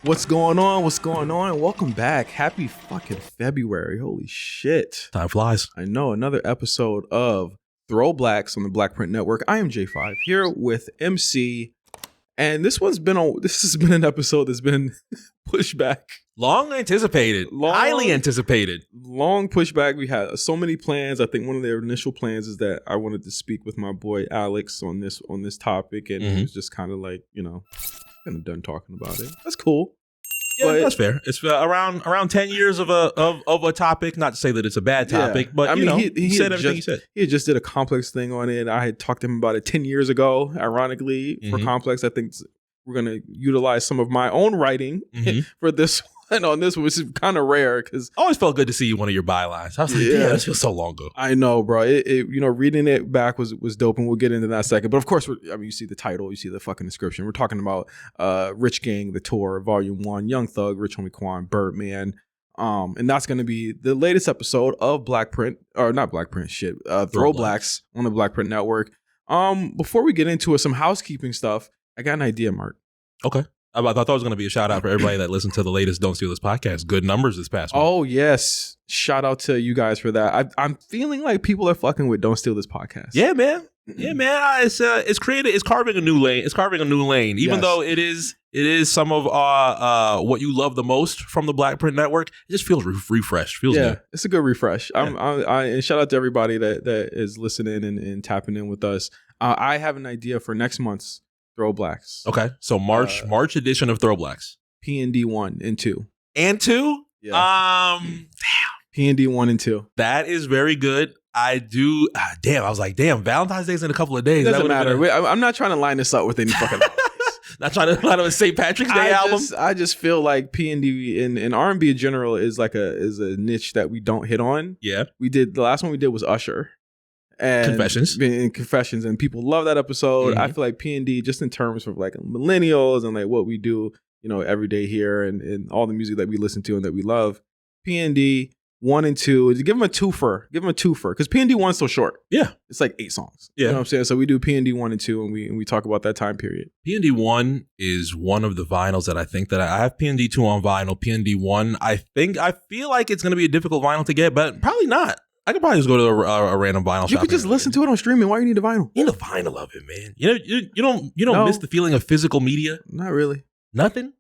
What's going on? What's going on? Welcome back. Happy fucking February. Holy shit. Time flies. I know. Another episode of ThrowBLKs on the Black Print Network. I am J5 here with MC. And this has been an episode that's been pushed back. Long anticipated. Highly anticipated. Long pushback. We had so many plans. I think one of their initial plans is that I wanted to speak with my boy Alex on this topic. And it was just kind of like, kind of done talking about it. That's cool. Yeah, but that's fair. It's around 10 years of a topic. Not to say that it's a bad topic, but he said everything he said. He just did a Complex thing on it. I had talked to him about it 10 years ago, ironically, for Complex. I think we're going to utilize some of my own writing for this one on this one, which is kind of rare because always felt good to see one of your bylines. I was like, yeah, this feels so long ago. I know, bro. Reading it back was dope, and we'll get into that in a second. But of course, you see the title, you see the fucking description. We're talking about Rich Gang, the tour, Volume 1, Young Thug, Rich Homie Quan, Birdman. And that's going to be the latest episode of ThrowBLKs on the Black Print Network. Before we get into it, some housekeeping stuff. I got an idea, Mark. Okay. I thought it was going to be a shout out for everybody that listened to the latest Don't Steal This podcast. Good numbers this past week. Oh, yes. Shout out to you guys for that. I'm feeling like people are fucking with Don't Steal This podcast. Yeah, man. Yeah, man. It's created. It's carving a new lane. Even though it is some of what you love the most from the Black Print Network. It just feels refreshed. Feels good. It's a good refresh. Yeah. And shout out to everybody that is listening and tapping in with us. I have an idea for next month's ThrowBLKs. Okay, so March edition of ThrowBLKs. P&D 1 and 2. And 2? Yeah. Damn. P&D 1 and 2. That is very good. I do. I was like, damn, Valentine's Day's in a couple of days. It doesn't matter. I'm not trying to line this up with any fucking not trying to line up a St. Patrick's Day album. I just feel like P&D and R&B in general is a niche that we don't hit on. Yeah. The last one we did was Usher. And Confessions, and people love that episode. I feel like P&D, just in terms of like millennials and like what we do, every day here and all the music that we listen to and that we love. P&D 1 and 2, give them a twofer. Because P&D 1 is so short. Yeah, it's like 8 songs. Yeah, you know what I'm saying. So we do P&D 1 and 2, and we talk about that time period. P&D 1 is one of the vinyls that I think that I have P&D 2 on vinyl. P&D 1, I feel like it's going to be a difficult vinyl to get, but probably not. I could probably just go to a random vinyl shop. You could just listen to it on streaming. Why do you need a vinyl? You need a vinyl of it, man. You don't miss the feeling of physical media. Not really. Nothing.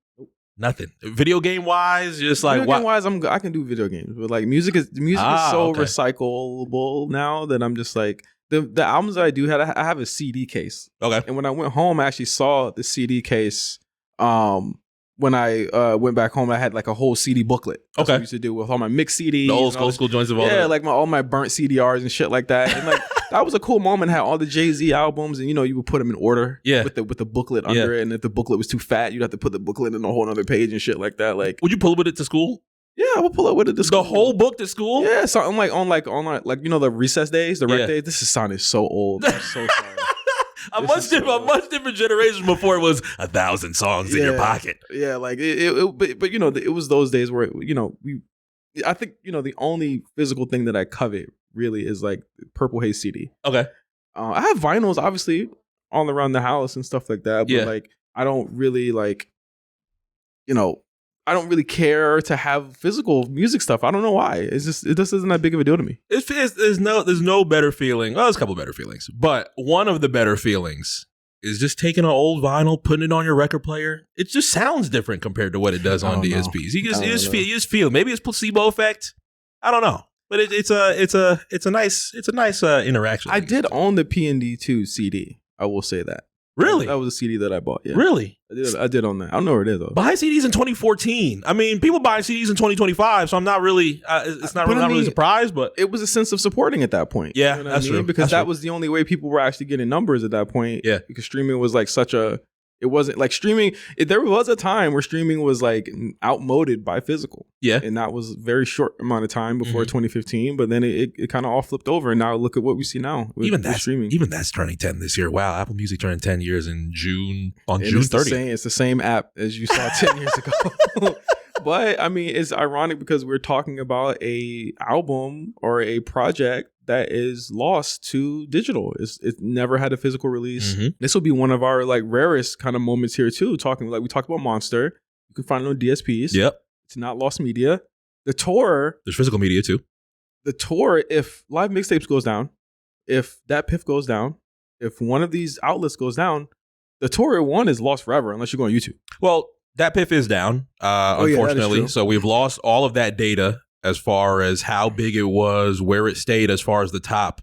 Video game wise, just like video game wise, I can do video games, but like music is so recyclable now that I'm just like the albums that I do have. I have a CD case. Okay. And when I went home, I actually saw the CD case. When I went back home, I had like a whole CD booklet. That's what I used to do with all my mixed CDs. The old school joints of all that. Yeah, like all my burnt CDRs and shit like that. And like that was a cool moment. Had all the Jay-Z albums, and you would put them in order. Yeah. With the booklet under it, and if the booklet was too fat, you'd have to put the booklet in a whole other page and shit like that. Like, would you pull it with it to school? Yeah, I would pull it with it to school. The whole book to school? Yeah, something like on the recess days, the rec days. This is sounding so old. I'm so sorry. A much different generation before it was 1,000 songs in your pocket. Yeah, like but it was those days where I think the only physical thing that I covet really is like Purple Haze CD. Okay. I have vinyls obviously all around the house and stuff like that, but like I don't really I don't really care to have physical music stuff. I don't know why. It just isn't that big of a deal to me. There's no better feeling. Well, there's a couple better feelings, but one of the better feelings is just taking an old vinyl, putting it on your record player. It just sounds different compared to what it does on DSPs. You just feel. Maybe it's placebo effect. I don't know, but it's a nice interaction. I did own the P&D 2 CD. I will say that. Really? That was a CD that I bought. Yeah. Really? I did on that. I don't know where it is though. Buying CDs in 2014. I mean, people buying CDs in 2025, so I'm not really. It's not really surprised, but it was a sense of supporting at that point. Yeah, you know that's true. Because that was the only way people were actually getting numbers at that point. Yeah, because streaming was like it wasn't like streaming. There was a time where streaming was like outmoded by physical. Yeah. And that was a very short amount of time before 2015. But then it kind of all flipped over. And now look at what we see now. With streaming. Even that's turning 10 this year. Wow. Apple Music turning 10 years in June 30th. It's the same app as you saw 10 years ago. But I mean, it's ironic because we're talking about a album or a project that is lost to digital. It never had a physical release. This will be one of our like rarest kind of moments here too. We talked about Monster. You can find it on DSPs. Yep. It's not lost media. The tour. There's physical media too. The tour, if Live Mixtapes goes down, if DatPiff goes down, if one of these outlets goes down, the tour one is lost forever unless you go on YouTube. Well, DatPiff is down, unfortunately. Yeah, so we've lost all of that data as far as how big it was, where it stayed as far as the top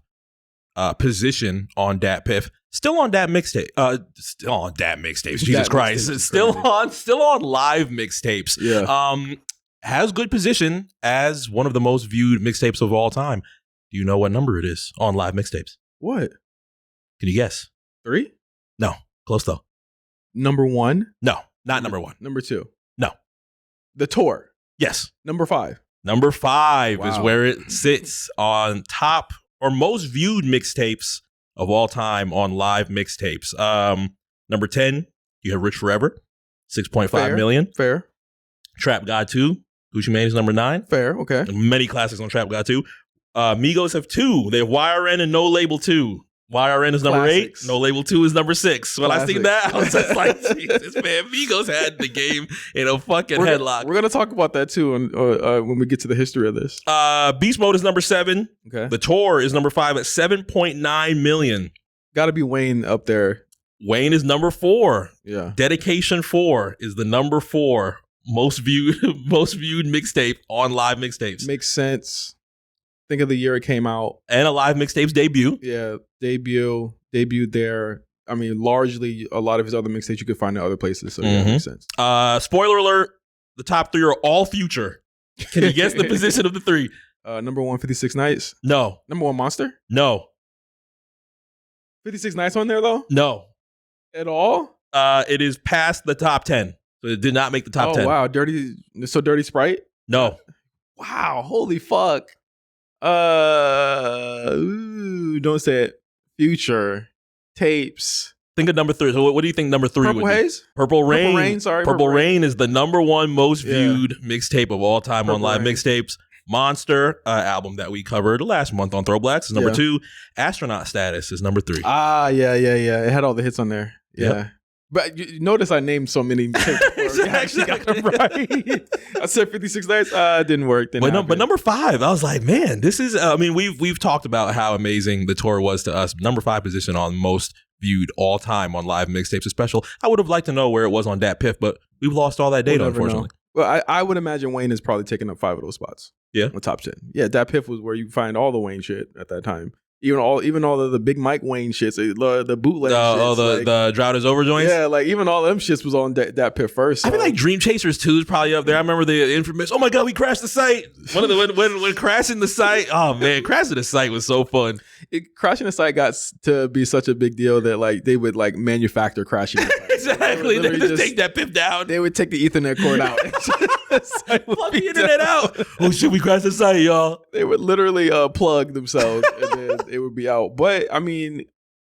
position on DatPiff. Still on still on DatMixtapes. Jesus Christ. It's still on Live Mixtapes. Yeah. Has good position as one of the most viewed mixtapes of all time. Do you know what number it is on Live Mixtapes? What? Can you guess? 3? No. Close though. Number 1? No, not number 1. Number 2? No. The tour? Yes. Number 5? Number 5 is Wow. where it sits on top or most viewed mixtapes of all time on Live Mixtapes. Number 10, you have Rich Forever, 6.5 million. Fair. Trap God 2, Gucci Mane is number 9. Fair, okay. Many classics on Trap God 2. Migos have 2. They have YRN and No Label 2. YRN is number Classics. 8. No Label 2 is number 6. When I seen that, I was just like, Jesus, man, Migos had the game in a fucking headlock. We're going to talk about that too when we get to the history of this. Beast Mode is number 7. Okay. The Tour is number 5 at 7.9 million. Got to be Wayne up there. Wayne is number 4. Yeah. Dedication 4 is the number 4 most viewed mixtape on Live Mixtapes. Makes sense. Think of the year it came out. And a Live Mixtapes debut. Yeah, debuted there. I mean, largely a lot of his other mixtapes you could find in other places. So yeah, it makes sense. Spoiler alert, the top 3 are all future. Can you guess the position of the 3? Number 1, 56 Nights. No. Number 1, Monster. No. 56 Nights on there though? No. At all? It is past the top 10. So it did not make the top 10. Oh wow, Dirty Sprite? No. Wow, holy fuck. Don't say it. Future tapes. Think of number 3. So what do you think number 3 Purple would Haze? be? Purple Rain. Purple Rain. Rain is the number 1 most viewed mixtape of all time on Live Mixtapes. Monster, album that we covered last month on ThrowBLKs is number 2. Astronaut Status is number 3. Yeah. It had all the hits on there. Yeah. Yep. But you notice I named so many tapes. Exactly. Got them right. I said 56 Nights. Didn't work. But number 5, I was like, man, this is. I mean, we've talked about how amazing the tour was to us. Number 5 position on most viewed all time on Live Mixtapes, especially. I would have liked to know where it was on DatPiff, but we've lost all that data, unfortunately. Well, I would imagine Wayne is probably taking up 5 of those spots. Yeah, on top 10. Yeah, DatPiff was where you find all the Wayne shit at that time. Even all of the Big Mike Wayne shits, the bootleg shits. The Drought is Over joints? Yeah, like even all them shits was on DatPiff first. So. I feel like Dream Chasers 2 is probably up there. I remember the infamous, oh my God, we crashed the site. When crashing the site, oh man, crashing the site was so fun. Crashing the site got to be such a big deal that like they would like manufacture crashing the site. Exactly. They just take that piff down. They would take the Ethernet cord out. Plug the internet out. Oh shit, we crashed the site, y'all. They would literally plug themselves and then it would be out. But I mean,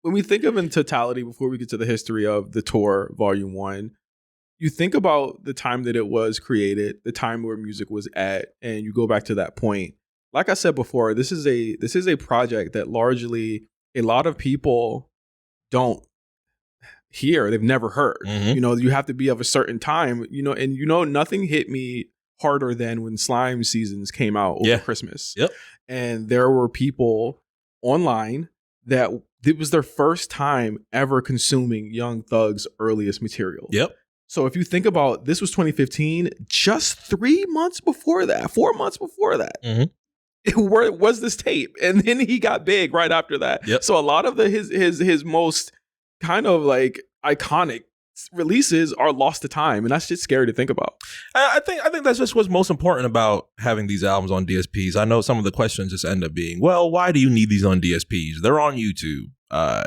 when we think of in totality, before we get to the history of the tour, Volume 1, you think about the time that it was created, the time where music was at, and you go back to that point. Like I said before, this is a project that largely a lot of people don't hear. They've never heard. Mm-hmm. You know, you have to be of a certain time, and nothing hit me harder than when Slime Seasons came out over Christmas. Yep. And there were people online that it was their first time ever consuming Young Thug's earliest material. Yep. So if you think about, this was 2015, just 3 months before that, 4 months before that, it was this tape. And then he got big right after that. Yep. So a lot of his most kind of like iconic releases are lost to time, and that's just scary to think about. I think that's just what's most important about having these albums on DSPs. I know some of the questions just end up being, well, why do you need these on DSPs? They're on YouTube.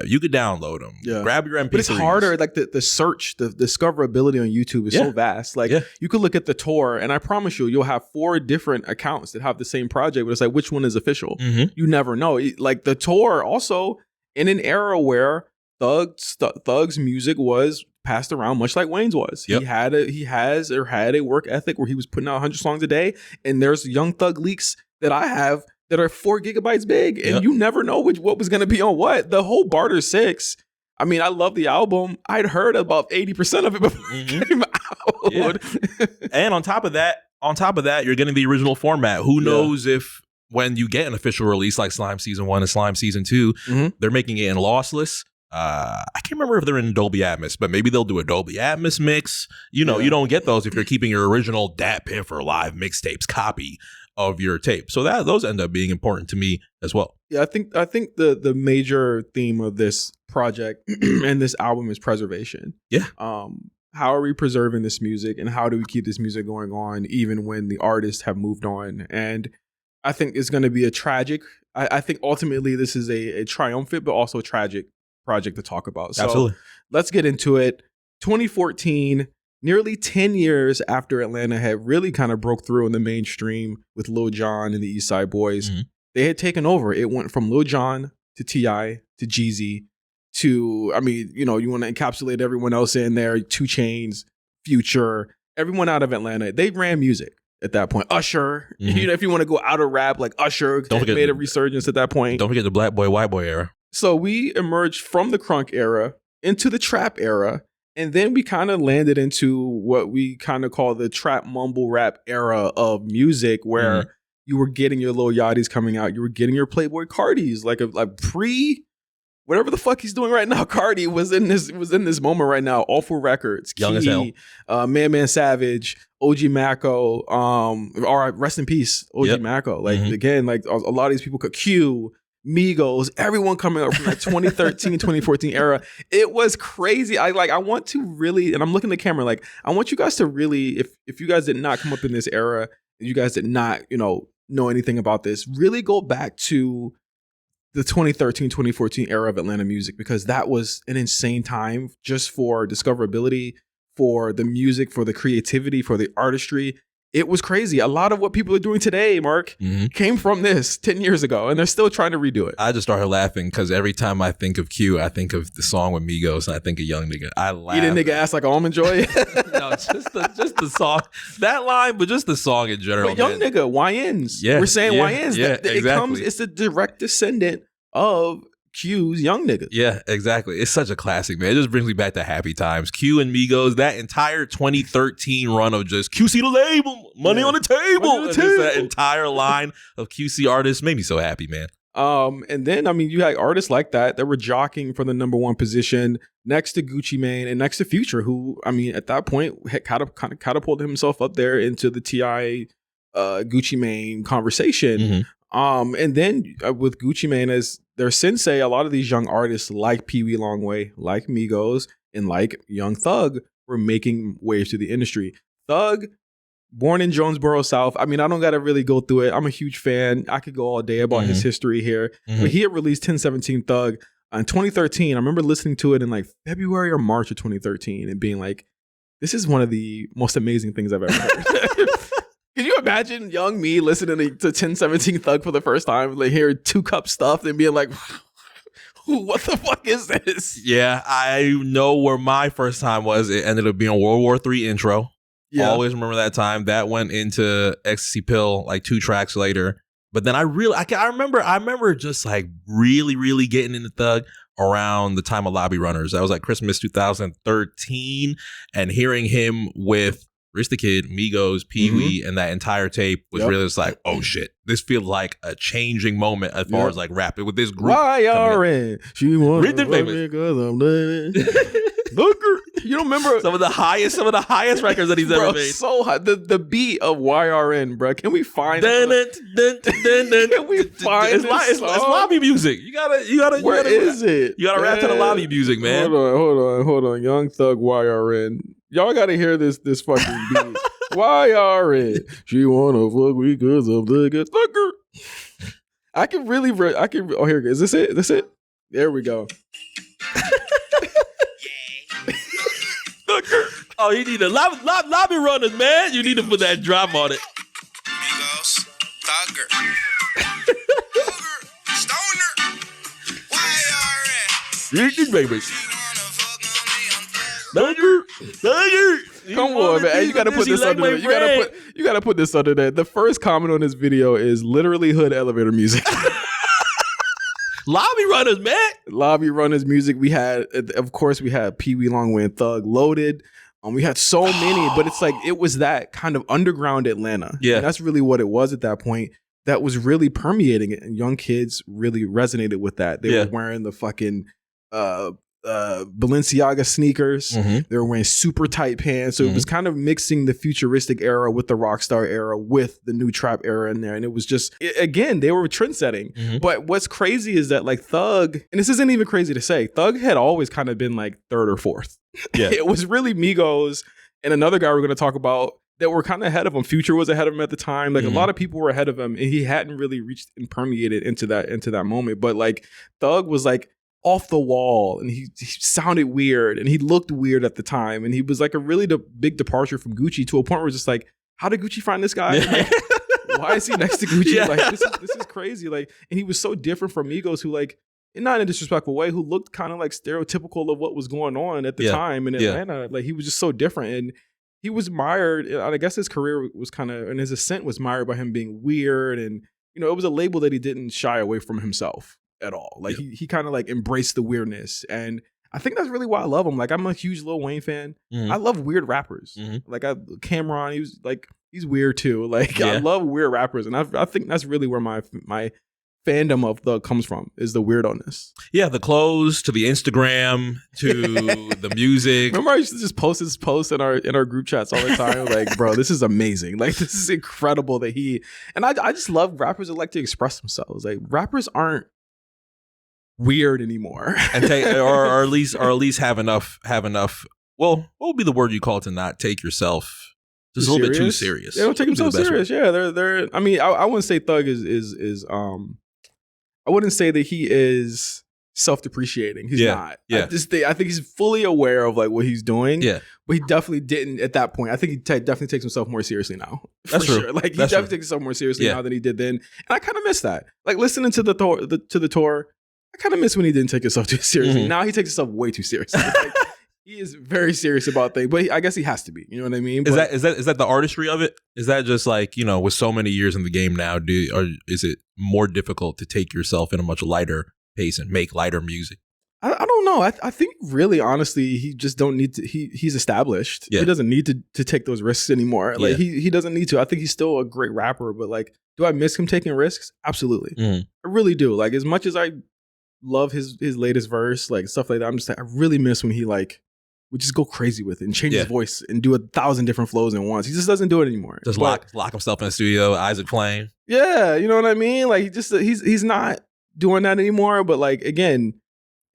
You could download them. Yeah. Grab your MP3s. But it's harder. Like the search, the discoverability on YouTube is so vast. Like you could look at the tour, and I promise you'll have 4 different accounts that have the same project, but it's like, which one is official? Mm-hmm. You never know. Like the tour also in an era where Thug's music was passed around much like Wayne's was. Yep. He had a work ethic where he was putting out 100 songs a day, and there's Young Thug leaks that I have that are 4 gigabytes big, and you never know what was going to be on what. The whole Barter 6, I mean, I love the album. I'd heard about 80% of it before it came out. Yeah. And on top of that, you're getting the original format. Who knows if when you get an official release like Slime Season 1 and Slime Season 2, they're making it in lossless. I can't remember if they're in Dolby Atmos, but maybe they'll do a Dolby Atmos mix. You know, you don't get those if you're keeping your original DatPiff or LiveMixtapes copy of your tape. So those end up being important to me as well. Yeah, I think the major theme of this project and this album is preservation. Yeah. How are we preserving this music, and how do we keep this music going on even when the artists have moved on? And I think it's going to be a tragic. I think ultimately this is a triumphant but also tragic project to talk about. So absolutely. Let's get into it. 2014, nearly 10 years after Atlanta had really kind of broke through in the mainstream with Lil Jon and the East Side Boys, they had taken over. It went from Lil Jon to T.I. to Jeezy to, I mean, you know, you want to encapsulate everyone else in there, 2 Chainz, Future, everyone out of Atlanta. They ran music at that point. Usher, you know, if you want to go out of rap, like Usher made a resurgence at that point. Don't forget the Black Boy, White Boy era. So we emerged from the crunk era into the trap era, and then we kind of landed into what we kind of call the trap mumble rap era of music, where you were getting your Lil Yachty's coming out, you were getting your Playboy Cardi's, like pre whatever the fuck he's doing right now. Cardi was in this moment right now. Awful Records, Young as hell, Man Savage, OG Mako, or rest in peace, OG Mako. Like again, like a lot of these people could Q. Migos, everyone coming up from that 2013, 2014 era. It was crazy. I want to really, and I'm looking at the camera, like, I want you guys to really, if you guys did not come up in this era, you guys did not, know anything about this, really go back to the 2013, 2014 era of Atlanta music, because that was an insane time just for discoverability, for the music, for the creativity, for the artistry. It was crazy. A lot of what people are doing today, Mark, came from this 10 years ago, and they're still trying to redo it. I just started laughing because every time I think of Q, I think of the song with Migos, and I think of Young Nigga. I laugh. Eat a nigga ass like Almond Joy? No, just the song. That line, but just the song in general. But Young Nigga, YNs. Yeah, we're saying YNs. Yeah, exactly. It's a direct descendant of Q's Young Nigga. Yeah, exactly. It's such a classic, man. It just brings me back to happy times. Q and Migos, that entire 2013 run of just QC the label, money on the table. Just that entire line of QC artists made me so happy, man. And then, I mean, you had artists like that were jockeying for the #1 position next to Gucci Mane and next to Future, who, I mean, at that point had kind of catapulted himself up there into the T.I. Gucci Mane conversation. And then with Gucci Mane as their sensei, a lot of these young artists like Pee Wee Longway, like Migos, and like Young Thug were making waves to the industry. Thug, born in Jonesboro South. I mean, I don't got to really go through it. I'm a huge fan. I could go all day about his history here. But he had released 1017 Thug in 2013. I remember listening to it in like February or March of 2013 and being like, this is one of the most amazing things I've ever heard. Can you imagine young me listening to 1017 Thug for the first time, like hear 2 Cup stuff and being like, what the fuck is this? Yeah, I know where my first time was. It ended up being a World War III intro. Yeah. Always remember that time. That went into Ecstasy Pill like 2 tracks later. But then I remember just like really getting into Thug around the time of Lobby Runners. That was like Christmas 2013, and hearing him with Rich the Kid, Migos, Pee Wee, and that entire tape was really just like, oh shit, this feels like a changing moment as far as like rap. With this group. YRN, she wanna fuck me 'cause I'm living. You don't remember some of the highest records that he's ever made. So high. The beat of YRN, bro. Can we find it? Can we find it's lobby music. You gotta Where is it? You gotta rap to the lobby music, man. Hold on. Young Thug YRN. Y'all gotta hear this fucking beat. YRN. She wanna fuck me 'cause I'm the good thugger. Oh, here it is. Is this it? There we go. Oh, you need a lobby runners, man. You need to put that drop on it. Migos, Thugger, Stoner, YRN. Baby. Thugger. Come on, man. You gotta put this under there. You gotta put this under there. The first comment on this video is literally hood elevator music. Lobby Runners, man. Lobby Runners music. We had Pee Wee Longway and Thug Loaded. We had so many, but it's like it was that kind of underground Atlanta. Yeah. And that's really what it was at that point. That was really permeating it. And young kids really resonated with that. They were wearing the fucking Balenciaga sneakers. They were wearing super tight pants. So it was kind of mixing the futuristic era with the rockstar era with the new trap era in there. And it was just, again, they were trendsetting. But what's crazy is that like Thug, and this isn't even crazy to say, Thug had always kind of been like third or fourth. Yeah. It was really Migos and another guy we're going to talk about that were kind of ahead of him. Future was ahead of him at the time. Like a lot of people were ahead of him and he hadn't really reached and permeated into that moment. But like Thug was like off the wall and he sounded weird and he looked weird at the time. And he was like a really big departure from Gucci to a point where it's just like, how did Gucci find this guy? Like, why is he next to Gucci? Like this is crazy. Like, and he was so different from Migos who like, not in a disrespectful way, who looked kind of like stereotypical of what was going on at the time in Atlanta. Like he was just so different. And he was mired. I guess his career was kind of, and his ascent was mired by him being weird. And, you know, it was a label that he didn't shy away from himself at all. Like he kind of like embraced the weirdness. And I think that's really why I love him. Like I'm a huge Lil Wayne fan. I love weird rappers. Like Cameron, he's weird too. Like I love weird rappers. And I think that's really where my fandom of Thug comes from, is the weirdoness. Yeah, the clothes to the Instagram to the music. Remember I used to just post this post in our group chats all the time. Like, bro, this is amazing. Like, this is incredible that I just love rappers that like to express themselves. Like, rappers aren't weird anymore. And or at least have enough. Well, what would be the word you call it to not take yourself just a little bit too serious? They don't take themselves serious. Yeah, they're. I mean, I wouldn't say Thug is I wouldn't say that he is self-depreciating. He's not. Yeah. I think he's fully aware of like what he's doing. Yeah. But he definitely didn't at that point. I think he definitely takes himself more seriously now. That's true. Sure. Like he definitely takes himself more seriously now than he did then. And I kind of miss that. Like listening to the tour, I kind of miss when he didn't take himself too seriously. Now he takes himself way too seriously. Like, he is very serious about things, but I guess he has to be. You know what I mean? Is that the artistry of it? Is that just like, you know, with so many years in the game now, is it more difficult to take yourself in a much lighter pace and make lighter music? I don't know. I think really, honestly, he just don't need to. He's established. Yeah. He doesn't need to take those risks anymore. Like he doesn't need to. I think he's still a great rapper, but like, do I miss him taking risks? Absolutely. I really do. Like as much as I love his latest verse, like stuff like that, I'm just like, I really miss when he like would just go crazy with it and change his voice and do 1,000 different flows at once. He just doesn't do it anymore. Just lock himself in the studio, Isaac Flame. Yeah, you know what I mean? Like he's not doing that anymore. But like again,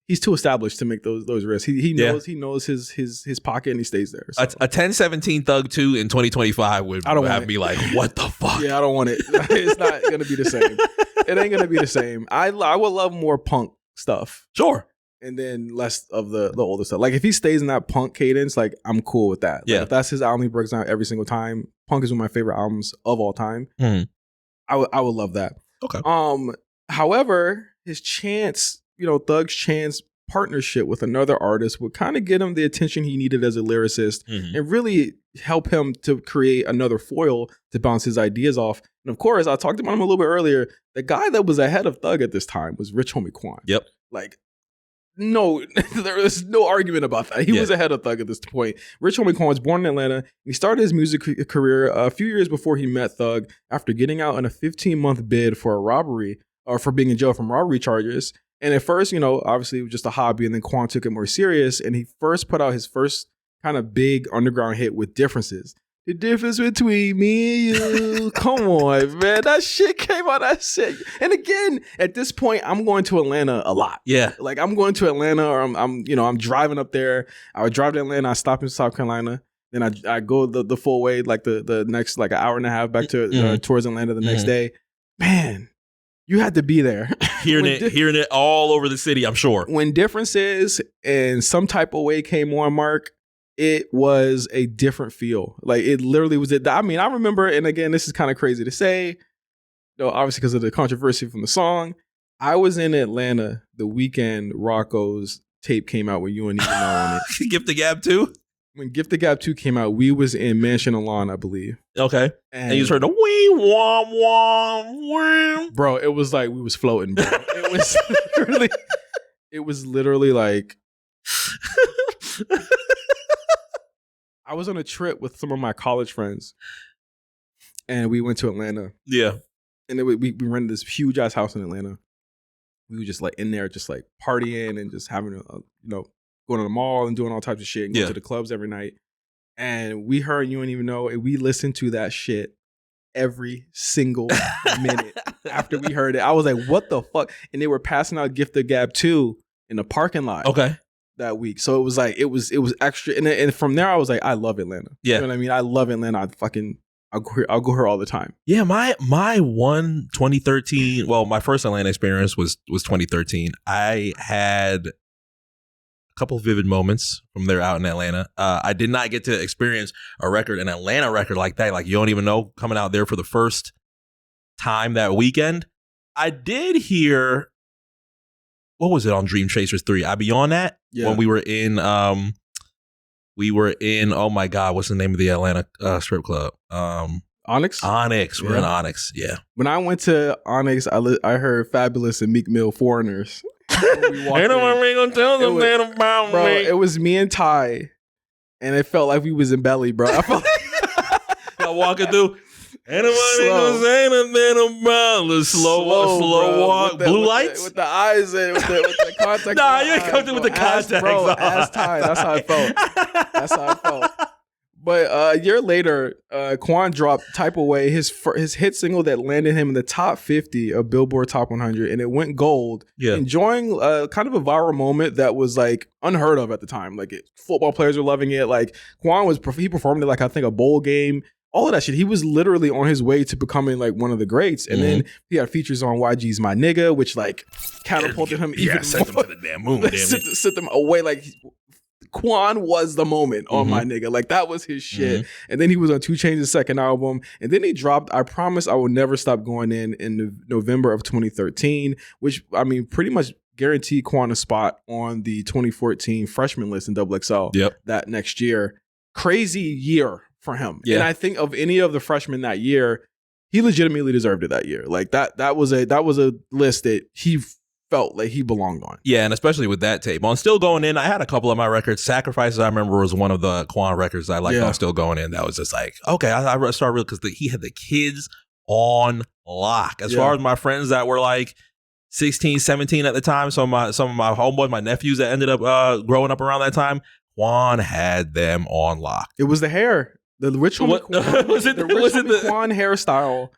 he's too established to make those risks. He knows his pocket and he stays there. So. A 10-17 Thug 2 in 2025 would have me like, what the fuck? Yeah, I don't want it. It's not gonna be the same. It ain't gonna be the same. I would love more punk stuff. Sure. And then less of the older stuff. Like if he stays in that punk cadence, like I'm cool with that. Like, if that's his album he breaks down every single time. Punk is one of my favorite albums of all time. I would love that. Okay. However, his chance, Thug's chance partnership with another artist would kind of get him the attention he needed as a lyricist and really help him to create another foil to bounce his ideas off. And of course, I talked about him a little bit earlier. The guy that was ahead of Thug at this time was Rich Homie Quan. Yep. Like, no, there is no argument about that. He was ahead of Thug at this point. Rich Homie Quan was born in Atlanta. He started his music career a few years before he met Thug after getting out in a 15-month bid for a robbery or for being in jail from robbery charges. And at first, obviously it was just a hobby, and then Quan took it more serious. And he first put out his first kind of big underground hit with Differences. The difference between me and you. Come on, man. That shit came out. That shit. And again, at this point, I'm going to Atlanta a lot. Yeah. Like I'm going to Atlanta, or I'm driving up there. I would drive to Atlanta. I stop in South Carolina. Then I go the full way, like the next like an hour and a half back to towards Atlanta the next day. Man, you had to be there. Hearing it all over the city, I'm sure. When Differences in some type of way came on, Mark, it was a different feel. Like it literally was it. I mean, I remember, and again, this is kind of crazy to say, obviously because of the controversy from the song. I was in Atlanta the weekend Rocko's tape came out with you and Imma on it. Gift the Gab 2? When Gift the Gab 2 came out, we was in Mansion Elan, I believe. Okay. And you just heard the wee wah wah wah. Bro, it was like we was floating, bro. It was literally like I was on a trip with some of my college friends, and we went to Atlanta. Yeah. And then we rented this huge ass house in Atlanta. We were just like in there, just like partying and just having going to the mall and doing all types of shit and going to the clubs every night. And we heard You Ain't Even Know, and we listened to that shit every single minute after we heard it. I was like, what the fuck? And they were passing out Gift of Gab 2 in the parking lot. Okay. That week. So it was like, it was extra. And from there, I was like, I love Atlanta. Yeah. You know what I mean? I love Atlanta. I'll go here all the time. Yeah, my 2013, well, my first Atlanta experience was 2013. I had a couple of vivid moments from there out in Atlanta. I did not get to experience an Atlanta record like that. Like, You Don't Even Know, coming out there for the first time that weekend. I did hear, what was it on Dream Chasers 3? I Be On That? Yeah. When we were in, oh my God, what's the name of the Atlanta strip club? Onyx? Onyx. We're in Onyx, yeah. When I went to Onyx, I heard Fabulous and Meek Mill, Foreigners. Ain't nobody gonna tell them man about bro, me. It was me and Ty, and it felt like we was in Belly, bro. I felt y'all walking through. Ain't nobody gonna say nothing about the slow walk. Blue lights? With the eyes and with the contact. Nah, you ain't come through with the contacts. Ass Ty. That's how I felt. But a year later, Quan dropped Type Away, his hit single that landed him in the top 50 of Billboard Top 100, and it went gold. Yeah. Enjoying kind of a viral moment that was like unheard of at the time. Like football players were loving it. Like Quan he performed it like I think a bowl game. All of that shit. He was literally on his way to becoming like one of the greats. And then he had features on YG's My Nigga, which like catapulted him even more. Sent him to the damn moon, damn it. Sent them away. Like Quan was the moment on My Nigga. Like that was his shit. And then he was on 2 Chainz' second album. And then he dropped I Promise I Will Never Stop Going in November of 2013, which I mean pretty much guaranteed Quan a spot on the 2014 freshman list in XXL that next year. Crazy year for him. Yeah. And I think of any of the freshmen that year, he legitimately deserved it that year. Like that was a list that he felt like he belonged on. Yeah, and especially with that tape. On Still Going In, I had a couple of my records. Sacrifices, I remember, was one of the Quan records I liked on Still Going In. That was just like, okay, I started real because he had the kids on lock. As far as my friends that were like 16, 17 at the time, some of my homeboys, my nephews that ended up growing up around that time, Quan had them on lock. It was the hair. The Rich Homie Quan hairstyle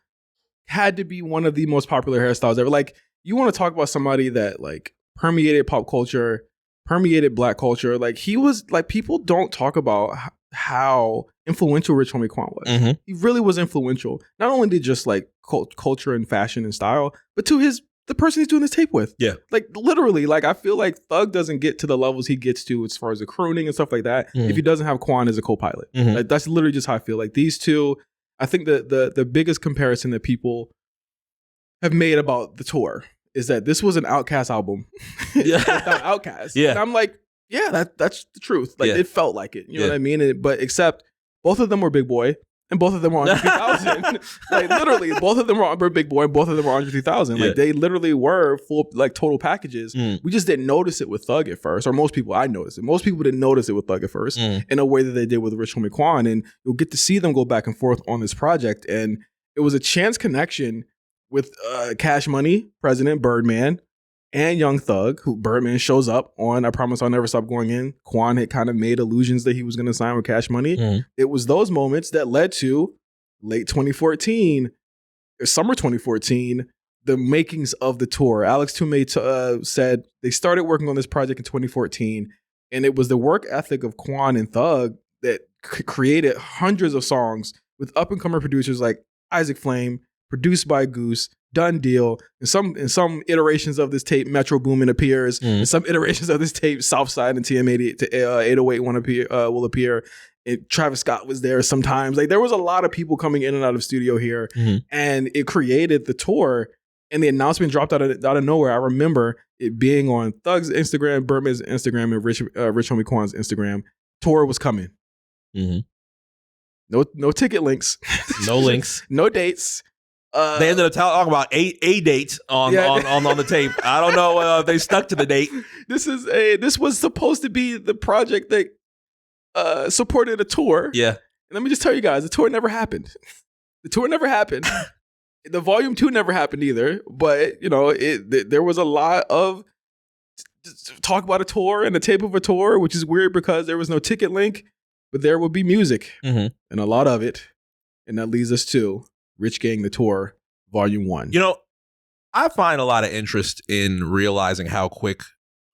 had to be one of the most popular hairstyles ever. Like, you want to talk about somebody that like permeated pop culture, permeated Black culture. Like he was like, people don't talk about how influential Rich Homie Quan was. He really was influential. Not only did just like culture and fashion and style, but to the person he's doing this tape with. Yeah. Like literally, like I feel like Thug doesn't get to the levels he gets to as far as the crooning and stuff like that if he doesn't have Quan as a co-pilot. Like that's literally just how I feel. Like these two, I think the biggest comparison that people have made about the tour is that this was an OutKast album without OutKast. Yeah. And I'm like, yeah, that's the truth. Like it felt like it. You know what I mean? But except both of them were Big Boy. And both of them were on 3000. Like literally, both of them were on Big Boy, and both of them were on 3000. Like they literally were full, like total packages. We just didn't notice it with Thug at first, or most people I noticed it. Most people didn't notice it with Thug at first in a way that they did with Rich Homie Quan. And you'll get to see them go back and forth on this project. And it was a chance connection with Cash Money, President Birdman, and Young Thug, who Birdman shows up on I Promise I'll Never Stop Going In. Quan had kind of made allusions that he was going to sign with Cash Money. It was those moments that led to late 2014, or summer 2014, the makings of the tour. Alex Toomey said they started working on this project in 2014, and it was the work ethic of Quan and Thug that created hundreds of songs with up-and-coming producers like Isaac Flame, produced by Goose, Done Deal. In some iterations of this tape, Metro Boomin appears. In some iterations of this tape, Southside and TM808 will appear. And Travis Scott was there sometimes. Like there was a lot of people coming in and out of studio here, and it created the tour. And the announcement dropped out of nowhere. I remember it being on Thug's Instagram, Birdman's Instagram, and Rich Homie Quan's Instagram. Tour was coming. No ticket links. No links. No dates. They ended up talking about a date on the tape. I don't know if they stuck to the date. This was supposed to be the project that supported a tour. Yeah. And let me just tell you guys, the tour never happened. The tour never happened. The volume 2 never happened either. But, you know, there was a lot of talk about a tour and the tape of a tour, which is weird because there was no ticket link, but there would be music and a lot of it. And that leads us to Rich Gang the Tour, Volume 1. You know, I find a lot of interest in realizing how quick,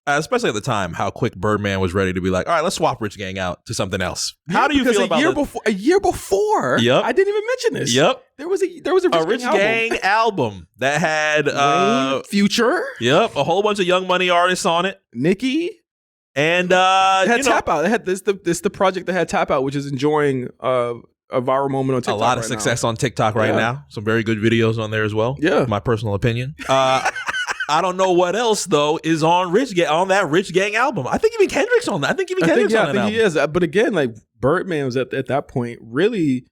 especially at the time, how quick Birdman was ready to be like, all right, let's swap Rich Gang out to something else. How do you feel about a year before? Yep. I didn't even mention this. Yep. There was a Rich Gang album that had Future. Yep, a whole bunch of Young Money artists on it. Nicki. And it had Tap Out. It had this the project that had Tap Out, which is enjoying a viral moment on TikTok. A lot of success on TikTok right now. Some very good videos on there as well. Yeah. My personal opinion. I don't know what else though is on that Rich Gang album. I think even Kendrick's on that. I think Kendrick's on that album. He is. But again, like Birdman was at that point really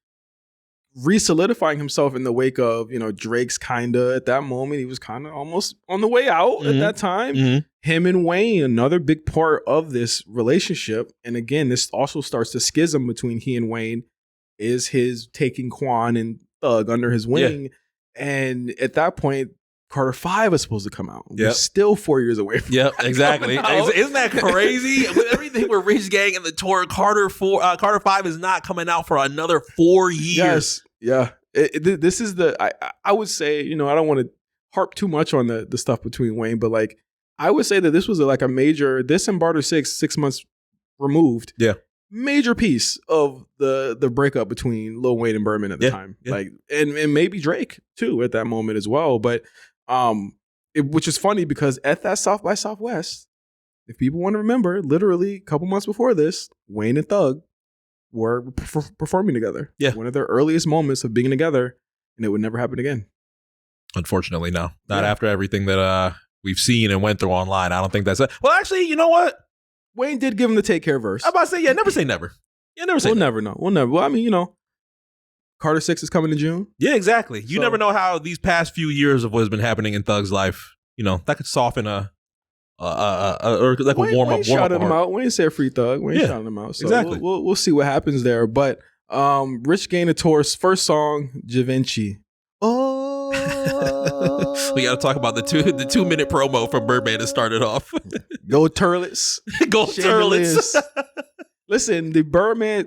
re-solidifying himself in the wake of, you know, Drake's kinda at that moment. He was kind of almost on the way out at that time. Him and Wayne, another big part of this relationship. And again, this also starts the schism between he and Wayne is his taking Quan and Thug under his wing. Yeah. And at that point, Carter 5 is supposed to come out. We're still 4 years away from exactly. Isn't that crazy? With everything with Rich Gang and the tour, Carter 5 is not coming out for another 4 years. Yes. Yeah. This is I would say, you know, I don't want to harp too much on the stuff between Wayne, but like, I would say that this was like a major, this and Barter 6 months removed. Yeah. Major piece of the breakup between Lil Wayne and Birdman at the time. Yeah. Like, and maybe Drake too at that moment as well. But, which is funny because at that South by Southwest, if people want to remember, literally a couple months before this, Wayne and Thug were performing together. Yeah. One of their earliest moments of being together, and it would never happen again. Unfortunately, no. Not after everything that we've seen and went through online. I don't think that's it. Well, actually, you know what? Wayne did give him the Take Care verse. I'm about to say, never say never. Yeah, never say never. Never know. We'll never. Well, I mean, you know, Carter 6 is coming in June. Yeah, exactly. You never know how these past few years of what's been happening in Thug's life, you know, that could soften or like Wayne, a warm Wayne up. Shouted him out. Wayne said free Thug. Wayne shouted him out. So exactly. We'll see what happens there. But Rich Gang the Tour's first song, Givenchy. Oh, we got to talk about the 2 minute promo from Birdman to start it off. Go Turlets. Go Turlets. Listen, Birdman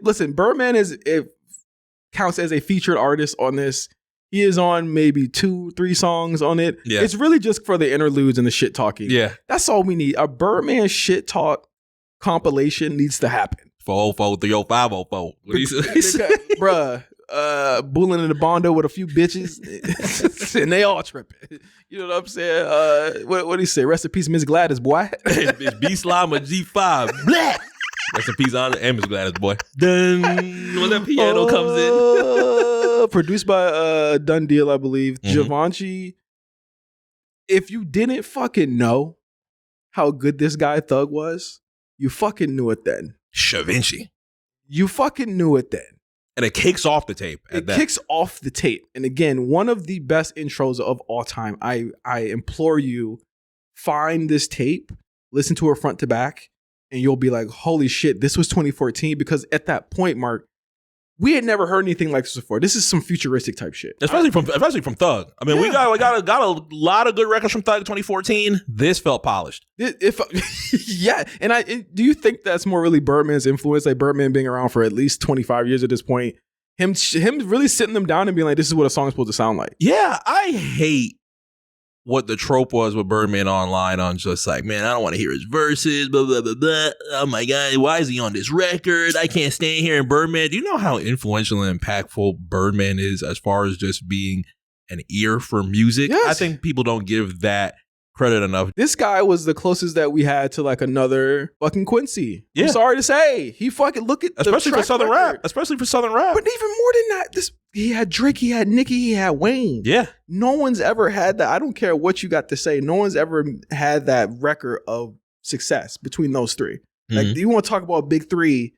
counts as a featured artist on this. He is on maybe 2-3 songs on it. Yeah. It's really just for the interludes and the shit talking. Yeah. That's all we need. A Birdman shit talk compilation needs to happen. 404-30504. What do you say? Bruh. Bulling in the Bondo with a few bitches and they all tripping. You know what I'm saying? What do you say? Rest in peace, Miss Gladys, boy. It's B Slime or G5. Blah. Rest in peace on and Miss Gladys, boy. Dun. When that piano comes in. Produced by Done Deal, I believe. Givenchy. If you didn't fucking know how good this guy Thug was, you fucking knew it then. Givenchy. You fucking knew it then. And it kicks off the tape. Kicks off the tape. And again, one of the best intros of all time. I implore you, find this tape, listen to it front to back, and you'll be like, holy shit, this was 2014. Because at that point, Mark, we had never heard anything like this before. This is some futuristic type shit. Especially from Thug. I mean, we got a lot of good records from Thug 2014. This felt polished. Yeah. And do you think that's more really Birdman's influence? Like Birdman being around for at least 25 years at this point. Him really sitting them down and being like, this is what a song's supposed to sound like. Yeah. I hate what the trope was with Birdman online on just like, man, I don't want to hear his verses, blah, blah, blah, blah. Oh my God, why is he on this record? I can't stand hearing Birdman. Do you know how influential and impactful Birdman is as far as just being an ear for music? Yes. I think people don't give that credit enough. This guy was the closest that we had to like another fucking Quincy. Yeah. I'm sorry to say. He fucking look at especially for Southern rap. Especially for Southern rap. But even more than that, he had Drake, he had Nicki, he had Wayne. Yeah. No one's ever had that. I don't care what you got to say. No one's ever had that record of success between those three. Like, do you want to talk about big three?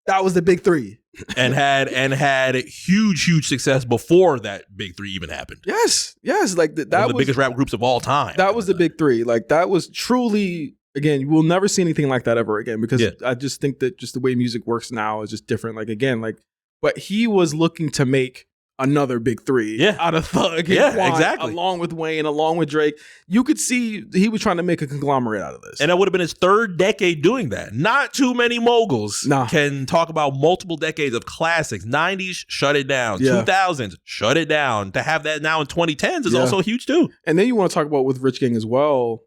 That was the big three. and had huge success before that big three even happened. Yes. Like that was the biggest rap groups of all time. That was the big three. Like that was truly again, you will never see anything like that ever again, because I just think that just the way music works now is just different. Like, again, like, but he was looking to make another big three out of Thug and Quan, exactly, along with Wayne, along with Drake. You could see he was trying to make a conglomerate out of this. And that would have been his third decade doing that. Not too many moguls can talk about multiple decades of classics. 90s, shut it down. 2000s, shut it down. To have that now in 2010s is also huge too. And then you want to talk about with Rich Gang as well,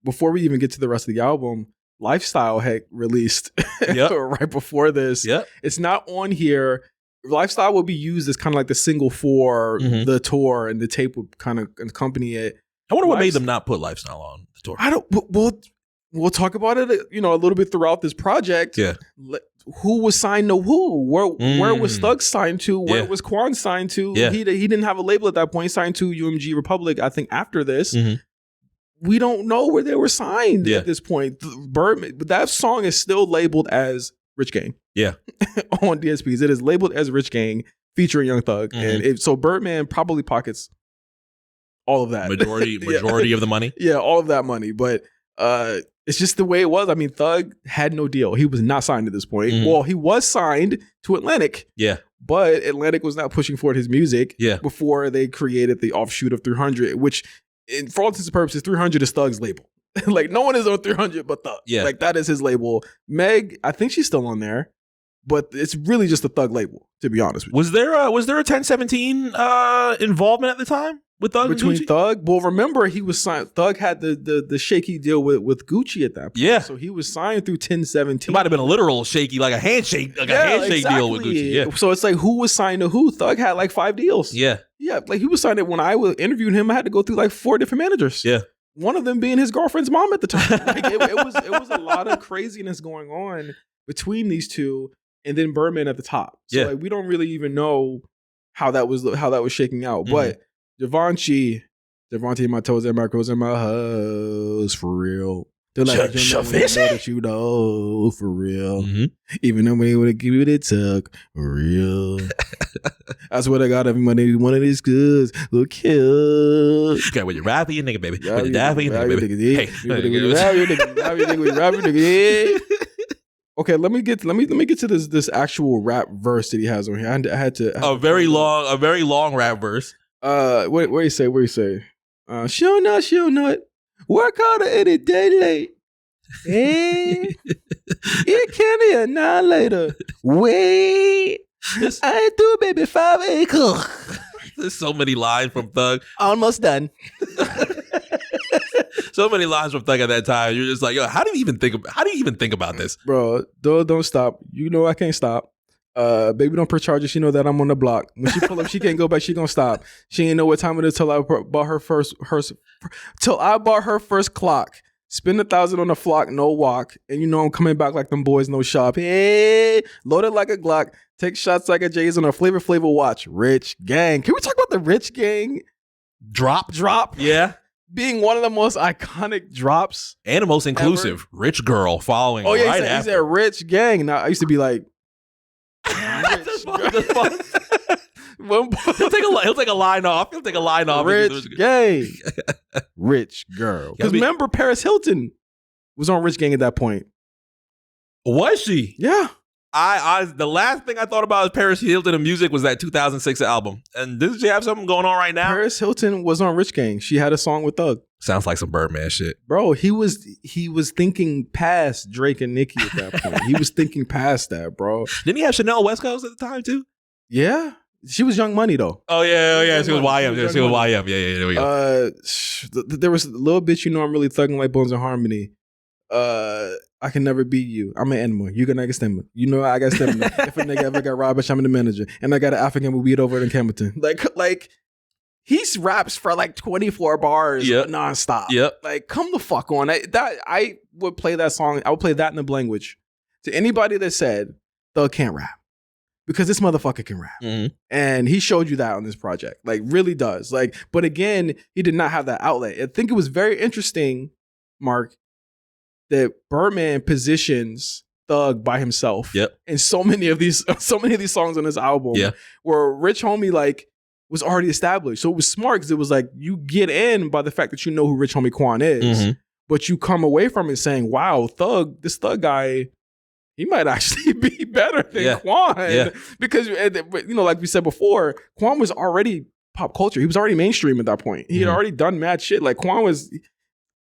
before we even get to the rest of the album, Lifestyle had released right before this. It's not on here. Lifestyle will be used as kind of like the single for the tour, and the tape would kind of accompany it. I wonder what made them not put Lifestyle on the tour. I don't. We'll talk about it, a little bit throughout this project. Who was signed to who? Where was Thug signed to? Where was Quan signed to? He didn't have a label at that point. He signed to UMG Republic, I think, after this. We don't know where they were signed at this point. Birdman, but that song is still labeled as Rich Gang. On DSPs, it is labeled as Rich Gang featuring Young Thug, and so Birdman probably pockets all of that majority of the money. All of that money, but it's just the way it was. I mean, Thug had no deal. He was not signed at this point. Well, he was signed to Atlantic. But Atlantic was not pushing forward his music before they created the offshoot of 300, which, for all intents and purposes, 300 is Thug's label. Like, no one is on 300 but Thug. Like, that is his label. Meg, I think she's still on there, but it's really just a Thug label, to be honest with you. Was there a 1017 involvement at the time with Thug between and Gucci? Thug? Well, remember, he was signed. Thug had the shaky deal with Gucci at that point. So he was signed through 1017. It might have been a literal shaky, like a handshake, deal with Gucci. So it's like, who was signed to who? Thug had like 5 deals. Like, he was signed. When I interviewed him, I had to go through like 4 different managers. One of them being his girlfriend's mom at the time. Like, it was a lot of craziness going on between these two, and then Birdman at the top. So like, we don't really even know how that was shaking out. But Givenchy, my toes and my crows and my hoes, for real. They're like, that you know, for real. Even though we would have given it took, for real. I swear to God, everybody, one of these goods will kill. Okay, when you rap your nigga, baby. When you die for your nigga, baby. Hey. Okay, let me get to this actual rap verse that he has on here. I had to a very long rap verse. What do you say? She'll not. Work harder any day late. It can be a night later. Wait. I ain't through, baby, 5 acres. There's so many lines from Thug. Almost done. So many lines from Thug at that time. You're just like, yo, how do you even think about this? Bro, don't stop. You know I can't stop. Baby, don't press charges. She know that I'm on the block. When she pull up, she can't go back. She gonna stop. She ain't know what time it is till I bought her first clock. Spend 1,000 on the flock, no walk. And you know I'm coming back like them boys, no shop. Hey, loaded like a Glock. Take shots like a J's on a Flavor watch. Rich Gang. Can we talk about the Rich Gang drop? Yeah. Being one of the most iconic drops. And the most inclusive. Ever. Rich girl following right after. He's a Rich Gang. Now, I used to be like, He'll take a line off. Rich Gang. Rich girl. Because remember, Paris Hilton was on Rich Gang at that point. Was she? Yeah. The last thing I thought about Paris Hilton and music was that 2006 album. And does she have something going on right now? Paris Hilton was on Rich Gang. She had a song with Thug. Sounds like some Birdman shit. Bro, he was thinking past Drake and Nicki at that point. He was thinking past that, bro. Didn't he have Chanel West Coast at the time too? Yeah. She was Young Money though. Oh yeah. She was YM. She was YM. Yeah. There we go. There was a little bit, I'm really thugging like Bones and Harmony. I can never beat you. I'm an animal. You got nigga stamina. You know I got stamina. If a nigga ever got robbed, bitch, I'm the manager. And I got an African with weed over in Campbellton. Like he raps for like 24 bars nonstop. Yep. Like, come the fuck on. I would play that song. I would play that in the language to anybody that said Thug can't rap. Because this motherfucker can rap. And he showed you that on this project. Like, really does. Like, but again, he did not have that outlet. I think it was very interesting, Mark, that Birdman positions Thug by himself. And so many of these songs on this album where Rich Homie like was already established. So it was smart because it was like you get in by the fact that you know who Rich Homie Quan is. but you come away from it saying, wow, this Thug guy, he might actually be better than Quan. Yeah. Because, like we said before, Quan was already pop culture. He was already mainstream at that point. He had already done mad shit. Like, Quan was,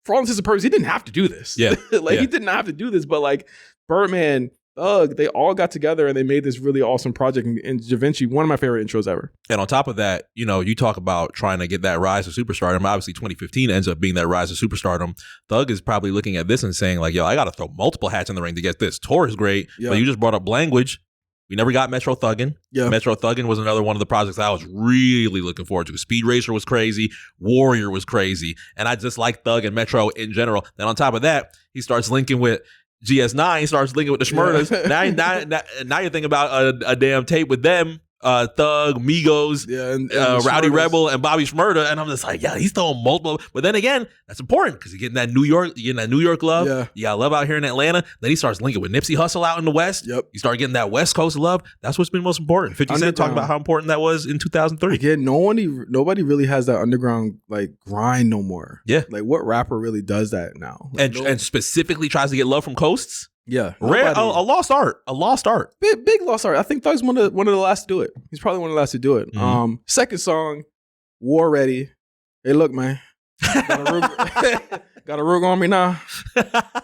for all intents and purposes, he didn't have to do this. Yeah. He didn't have to do this, but like Birdman, Thug, they all got together and they made this really awesome project. And Givenchy, one of my favorite intros ever. And on top of that, you talk about trying to get that rise to superstardom. Obviously, 2015 ends up being that rise to superstardom. Thug is probably looking at this and saying like, yo, I got to throw multiple hats in the ring to get this. Tour is great, but you just brought up language. We never got Metro Thuggin. Yeah. Metro Thuggin was another one of the projects I was really looking forward to. Speed Racer was crazy. Warrior was crazy. And I just like Thug and Metro in general. Then on top of that, he starts linking with GS9, starts linking with the Schmurders. Now you're thinking about a damn tape with them, Thug, Migos, and Rowdy Rebel, and Bobby Shmurda, and I'm just like, yeah, he's throwing multiple. But then again, that's important because you're getting that New York love. Yeah, you got love out here in Atlanta. Then he starts linking with Nipsey Hussle out in the West. Yep, you start getting that West Coast love. That's what's been most important. 50 Cent talked about how important that was in 2003. Again, nobody really has that underground like grind no more. Yeah, like what rapper really does that now? Like, and specifically tries to get love from coasts. Yeah, rare, a lost art, big lost art. I think Thug's one of the last to do it. He's probably one of the last to do it. Mm-hmm. Second song, War Ready. Hey, look, man, got a rug on me now,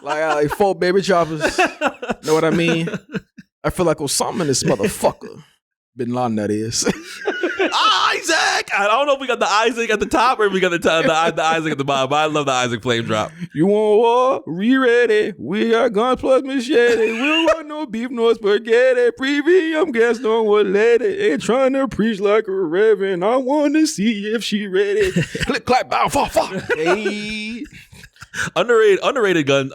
like 4 baby choppers. Know what I mean? I feel like Osama in this motherfucker. Bin Laden, that is. Isaac! I don't know if we got the Isaac at the top or if we got the Isaac at the bottom, but I love the Isaac flame drop. You want war? We ready. We got guns plus machete. We don't want no beef, no spaghetti. Premium gas, don't want let it. Ain't trying to preach like a reverend. I want to see if she ready. Click, clap, bow, fall. Hey. Underrated gun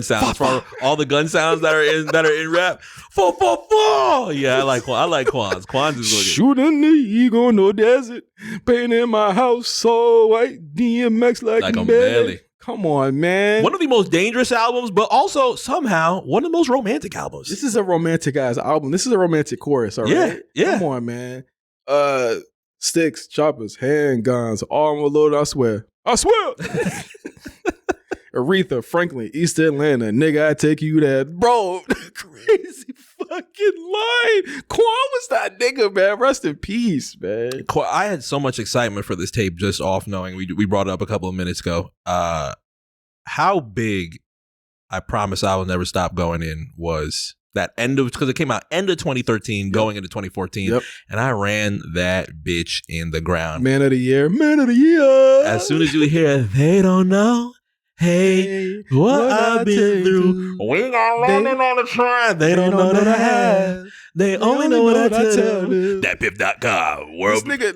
sounds for all the gun sounds that are in rap. Fall. Yeah, I like Quan's. Quan's is looking. Shooting the eagle, no desert. Painting my house so white. DMX like a belly. Come on, man. One of the most dangerous albums, but also somehow one of the most romantic albums. This is a romantic ass album. This is a romantic chorus, all right? Yeah. Come on, man. Sticks, choppers, handguns, all loaded, I swear. Aretha Franklin, East Atlanta, nigga, I take you there. Bro, crazy fucking line. Quan was that nigga, man. Rest in peace, man. I had so much excitement for this tape just off knowing we brought it up a couple of minutes ago. How big I Promise I Will Never Stop Going In was that because it came out end of 2013, going into 2014, and I ran that bitch in the ground. Man of the year. As soon as you hear, they don't know. Hey, what I've been through. We got running on the train. They don't know that I have. They only know what I tell them. DatPiff.com.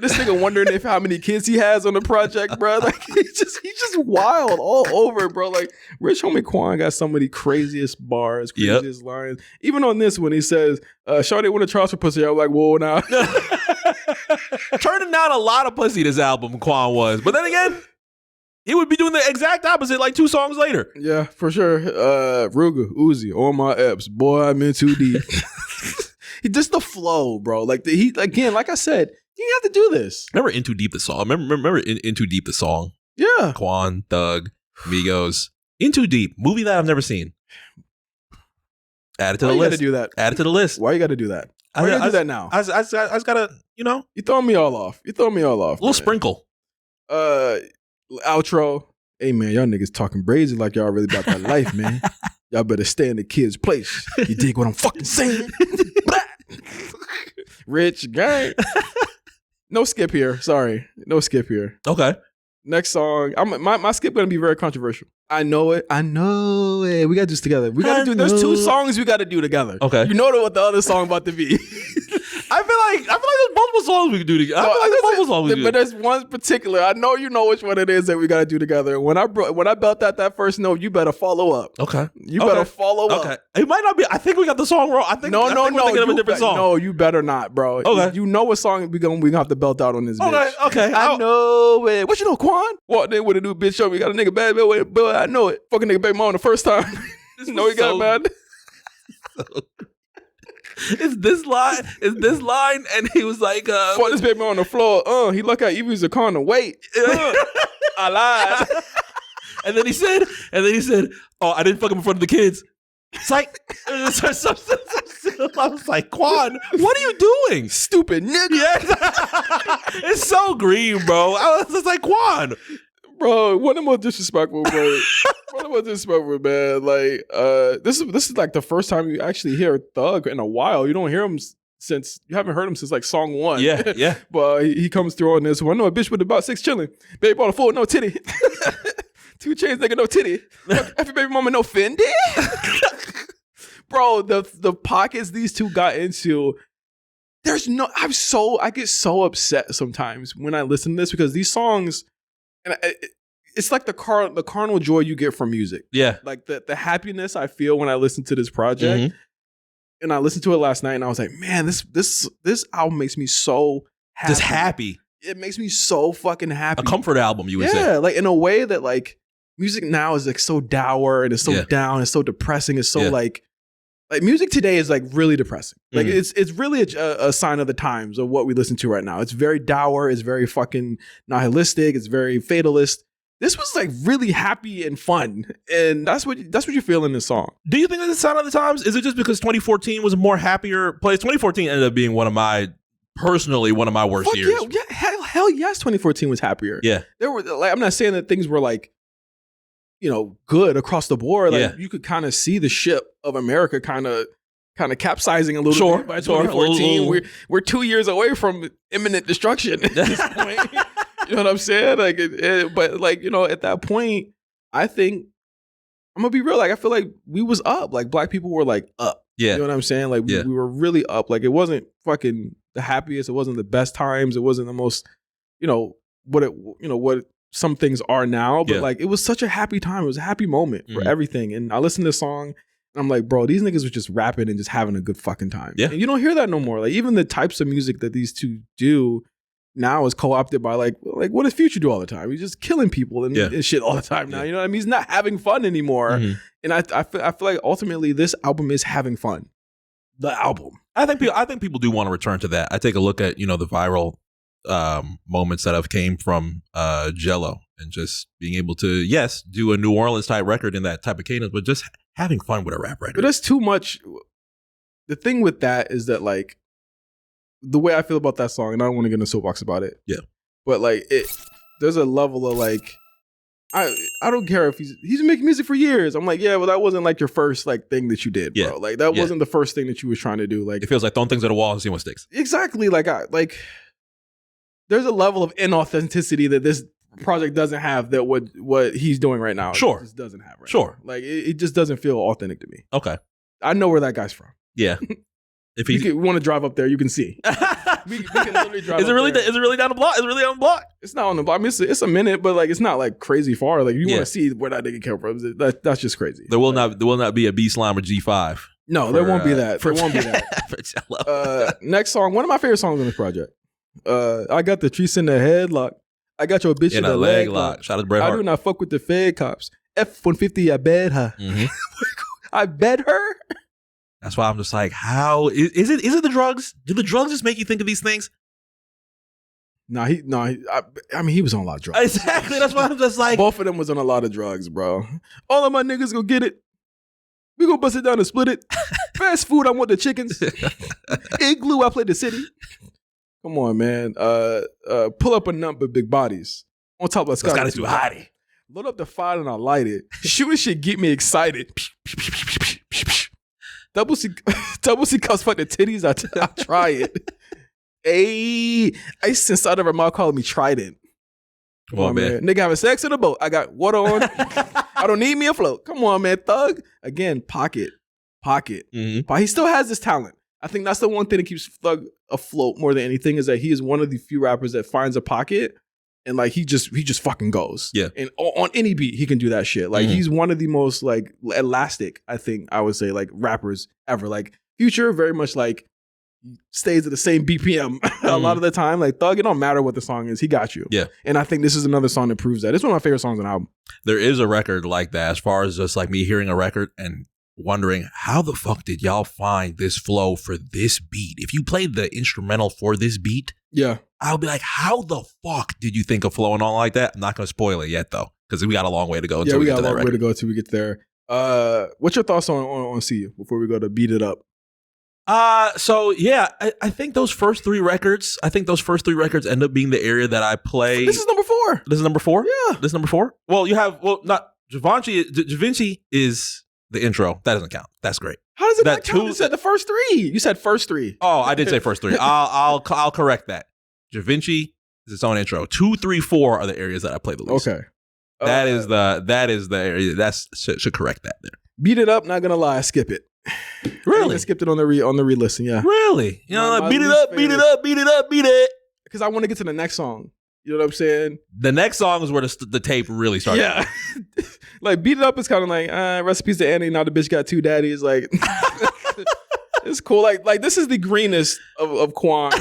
This nigga wondering if how many kids he has on the project, bro. Like he's just wild all over, bro. Like Rich Homie Quan got some of the craziest bars, craziest lines. Even on this one, he says, "Shawty want to Charles for pussy." I'm like, whoa, now. Turning down a lot of pussy. This album, Quan was, but then again. He would be doing the exact opposite like 2 songs later. Yeah, for sure. Ruger, Uzi, on my eps. Boy, I'm in too deep. Just the flow, bro. Like again, like I said, you have to do this. Remember In Too Deep the song? Remember In Too Deep the song? Yeah. Quan, Thug, Migos. In Too Deep, movie that I've never seen. Add it to the list. Why you gotta do that? Add it to the list. Why you gotta do that? Why you gotta do that now? I just gotta, You throwing me all off. A little sprinkle. Outro. Hey man, y'all niggas talking brazy like y'all really about that life, man. Y'all better stay in the kid's place. You dig what I'm fucking saying? Rich gang. No skip here. Sorry. No skip here. Okay. Next song. My skip gonna be very controversial. I know it. We gotta do this together. There's 2 songs we gotta do together. Okay. You know what the other song about to be. I feel like there's multiple songs we can do together. But there's one particular. I know you know which one it is that we gotta do together. When I belt out that first note, you better follow up. Okay. You better follow up. Okay. It might not be. I think we got the song wrong. I think we're thinking of a different song. No, you better not, bro. Okay. You know what song we gonna have to belt out on this bitch. Okay. I know it. What you know, Quan? Walked in with a new bitch show. We got a nigga bad boy. I know it. Fucking nigga baby mom the first time. No, he got mad. It's this line, and he was like, "Fuck this baby on the floor." He looked at Evie's a con. Wait, I lied. And then he said, oh, I didn't fuck him in front of the kids. It's like, I was like, Quan, what are you doing? Stupid nigga. Yeah. It's so green, bro. I was just like, Quan. Bro, one of the most disrespectful, bro. One of the most disrespectful, man. Like, this is like the first time you actually hear Thug in a while. You don't hear him since, you haven't heard him since like song 1. Yeah. But he comes through on this one. No, a bitch with about 6 chilling. Baby bought a full, no titty. 2 chains, nigga, no titty. Every baby mama, no Fendi. Bro, the pockets these two got into, I get so upset sometimes when I listen to this because these songs, and it's like the carnal joy you get from music. Yeah. Like the happiness I feel when I listen to this project. Mm-hmm. And I listened to it last night and I was like, man, this album makes me so happy. Just happy. It makes me so fucking happy. A comfort album, you would say. Yeah, like in a way that like music now is like so dour and it's so down, it's so depressing, it's so like music today is like really depressing. Like it's really a sign of the times of what we listen to right now. It's very dour, it's very fucking nihilistic, it's very fatalist. This was like really happy and fun, and that's what you feel in this song. Do you think it's a sign of the times? Is it just because 2014 was a more happier place? 2014 ended up being one of my worst years. Yeah, hell yes, 2014 was happier. Yeah, there were like, I'm not saying that things were like, you know, good across the board. Like you could kind of see the ship of America kind of capsizing a little bit by 2014. We're 2 years away from imminent destruction at this point. You know what I'm saying? Like, but like, you know, at that point, I think I'm gonna be real. Like, I feel like we was up. Like, black people were like up. Yeah, you know what I'm saying? Like, we were really up. Like, it wasn't fucking the happiest. It wasn't the best times. It wasn't the most, what some things are now. But like, it was such a happy time. It was a happy moment for everything. And I listened to the song. And I'm like, bro, these niggas were just rapping and just having a good fucking time. Yeah, and you don't hear that no more. Like, even the types of music that these two do now is co-opted by like what does Future do all the time? He's just killing people and shit all the time now. You know what I mean? He's not having fun anymore. And I feel like ultimately this album is having fun. The album. I think people do want to return to that. I take a look at, the viral moments that have came from Jello and just being able to, do a New Orleans type record in that type of cadence, but just having fun with a rap record. But that's too much. The thing with that is that like, the way I feel about that song, and I don't want to get in a soapbox about it. Yeah. But like there's a level of like, I don't care if he's been making music for years. I'm like, yeah, well, that wasn't like your first like thing that you did, bro. Like that wasn't the first thing that you was trying to do. Like, it feels like throwing things at a wall and seeing what sticks. Exactly. Like there's a level of inauthenticity that this project doesn't have that what he's doing right now. Sure. It just doesn't have right now. Like it just doesn't feel authentic to me. Okay. I know where that guy's from. Yeah. If you want to drive up there, you can see. we can literally drive. Is it really down the block? Is it really on the block? It's not on the block. I mean, it's a minute, but like it's not like crazy far. Like you want to see where that nigga came from. That's just crazy. There will not be a B Slime or G5. No, there won't be that. There won't be that. Next song, one of my fafavorite songs on this project. I got the trees in the headlock. I got your bitch in the leg lock. Shout out to Bret Hart. I do not fuck with the Fed cops. F-150, I bet her. I bet her. That's why I'm just like, how is it the drugs? Do the drugs just make you think of these things? I mean, he was on a lot of drugs. Exactly. That's why I'm just like, both of them was on a lot of drugs, bro. All of my niggas go get it. We gonna bust it down and split it. Fast food, I want the chickens. Igloo, I play the city. Come on, man. Pull up a number, big bodies. On top of Scott. Scott is too hottie. Load up the fire and I light it. Shooting shit get me excited. Double C cups fuck the titties. I try it. Hey, ice inside of her mouth calling me Trident. Come on, man. Nigga having sex in a boat. I got water on. I don't need me a float. Come on, man. Thug. Again, pocket. But he still has this talent. I think that's the one thing that keeps Thug afloat more than anything is that he is one of the few rappers that finds a pocket and like he just fucking goes. Yeah. And on any beat he can do that shit. Like he's one of the most like elastic, I think I would say, like rappers ever. Like Future very much like stays at the same BPM a lot of the time. Like Thug, it don't matter what the song is, he got you. Yeah. And I think this is another song that proves that. It's one of my favorite songs on the album. There is a record like that as far as just like me hearing a record and wondering how the fuck did y'all find this flow for this beat? If you played the instrumental for this beat, yeah, I'll be like, how the fuck did you think of flowing on like that? I'm not gonna spoil it yet though. because we got a long way to go. Yeah, we got a long way to go until we get there. What's your thoughts on See You before we go to Beat It Up? So yeah, I think those first three records end up being the area that I play. This is number 4. This is number 4? Yeah. This is number 4? Well, not Givenchy is the intro. That doesn't count. That's great. How does it not count? You said the first 3. You said first 3. Oh, I did say first 3. I'll correct that. Givenchy is its own intro. 2, 3, 4 are the areas that I play the least. Okay. That is the area that should correct that there. Beat It Up, not gonna lie, I skip it. Really? I skipped it on the re-listen, yeah. Really? You know, like, beat it up. Because I want to get to the next song. You know what I'm saying? The next song is where the tape really started. Yeah. Like, Beat It Up is kind of like, recipes to Annie, now the bitch got 2 daddies. Like, it's cool. Like this is the greenest of Quan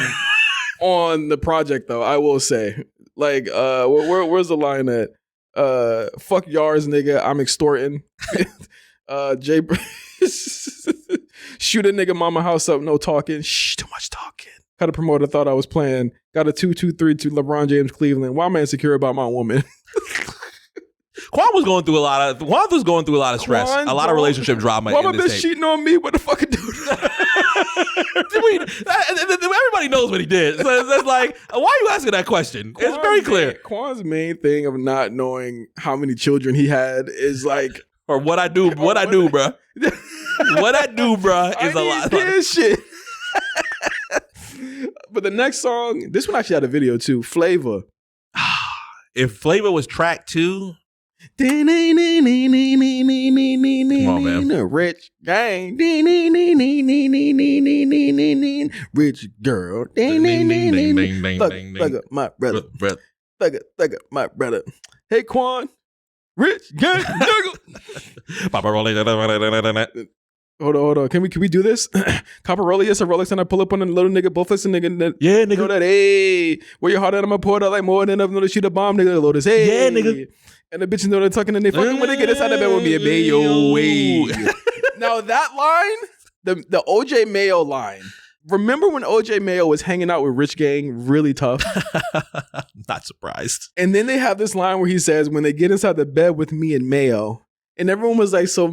on the project, though, I will say. Like, where's the line at? Fuck Yars, nigga, I'm extorting. Jay shoot a nigga mama house up, no talking. Shh, too much talking. Had a promoter thought I was playing. Got a 2-2-3 to LeBron James Cleveland. Why am I insecure about my woman? Quan was going through a lot of stress, a lot of relationship drama. Why my bitch cheating on me? What the fuck it do? Everybody knows what he did. So it's like, why are you asking that question? It's very clear. Quan's main thing of not knowing how many children he had is like, or what I do, bro. What I do, bro, is a lot. This shit. But the next song, this one actually had a video too. Flava. If Flava was track 2. Come on, man. Rich gang. Rich girl. Thug my brother. Thug my brother. Hey, Quan. Rich gang. Hold on. Can we do this? Copper Rollius, a Rolex, and I pull up on a little nigga, both us a nigga. Yeah, nigga. Know that, hey. Where your heart at? I'm a pour out like more than enough. Know that shoot a bomb, nigga. Lotus, hey. Yeah, nigga. And the bitches know they're talking and they fucking when they get inside the bed with me, a Mayo way. Now that line, the OJ Mayo line. Remember when OJ Mayo was hanging out with Rich Gang really tough? Not surprised. And then they have this line where he says, when they get inside the bed with me and Mayo, and everyone was like, so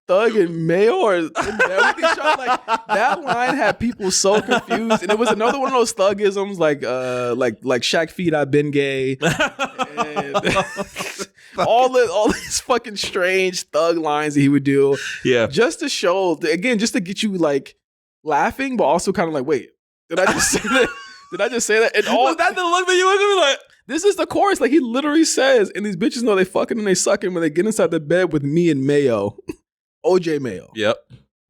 Thug and Mayo or in bed with each other? Like, that line had people so confused. And it was another one of those thugisms like Shaq feet, I've been gay. And all these fucking strange thug lines that he would do. Yeah. Just to show, again, just to get you like laughing, but also kind of like, wait, did I just say that? Did I just say that? And all was that the look that you were gonna be like? This is the chorus. Like, he literally says, and these bitches know they fucking and they sucking when they get inside the bed with me and Mayo. OJ Mayo. Yep.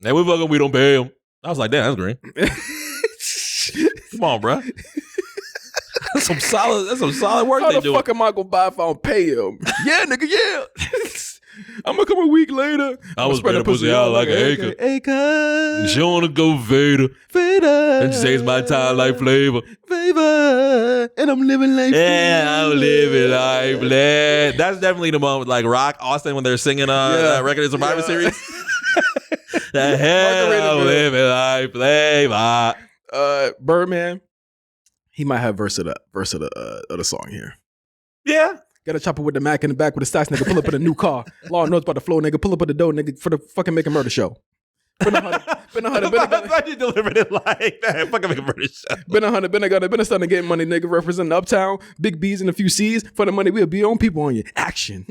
And we fucking, we don't pay him. I was like, damn, that's green. Come on, bro. That's some solid work. How the fuck am I gonna buy if I don't pay him? Yeah, nigga, yeah. I'm gonna come a week later. I was spreading pussy out like an acre. Acre. She wanna go Vader. And she says my time like Flava. And I'm living life. Yeah, I'm living life. That's definitely the moment like Rock, Austin when they're singing that record in Survivor Series. The hell I'm living life. Flava. Birdman. He might have verse of the song here. Yeah. Got a chopper with the Mac in the back with the stats, nigga. Pull up in a new car. Law knows about the flow, nigga. Pull up at the door, nigga, for the fucking Make a Murder show. Been a hundred. You delivered it like that. Fucking Make a Murder show. Been a starting to get money, nigga. Representing Uptown, big B's and a few C's. For the money, we'll be on people on you. Action.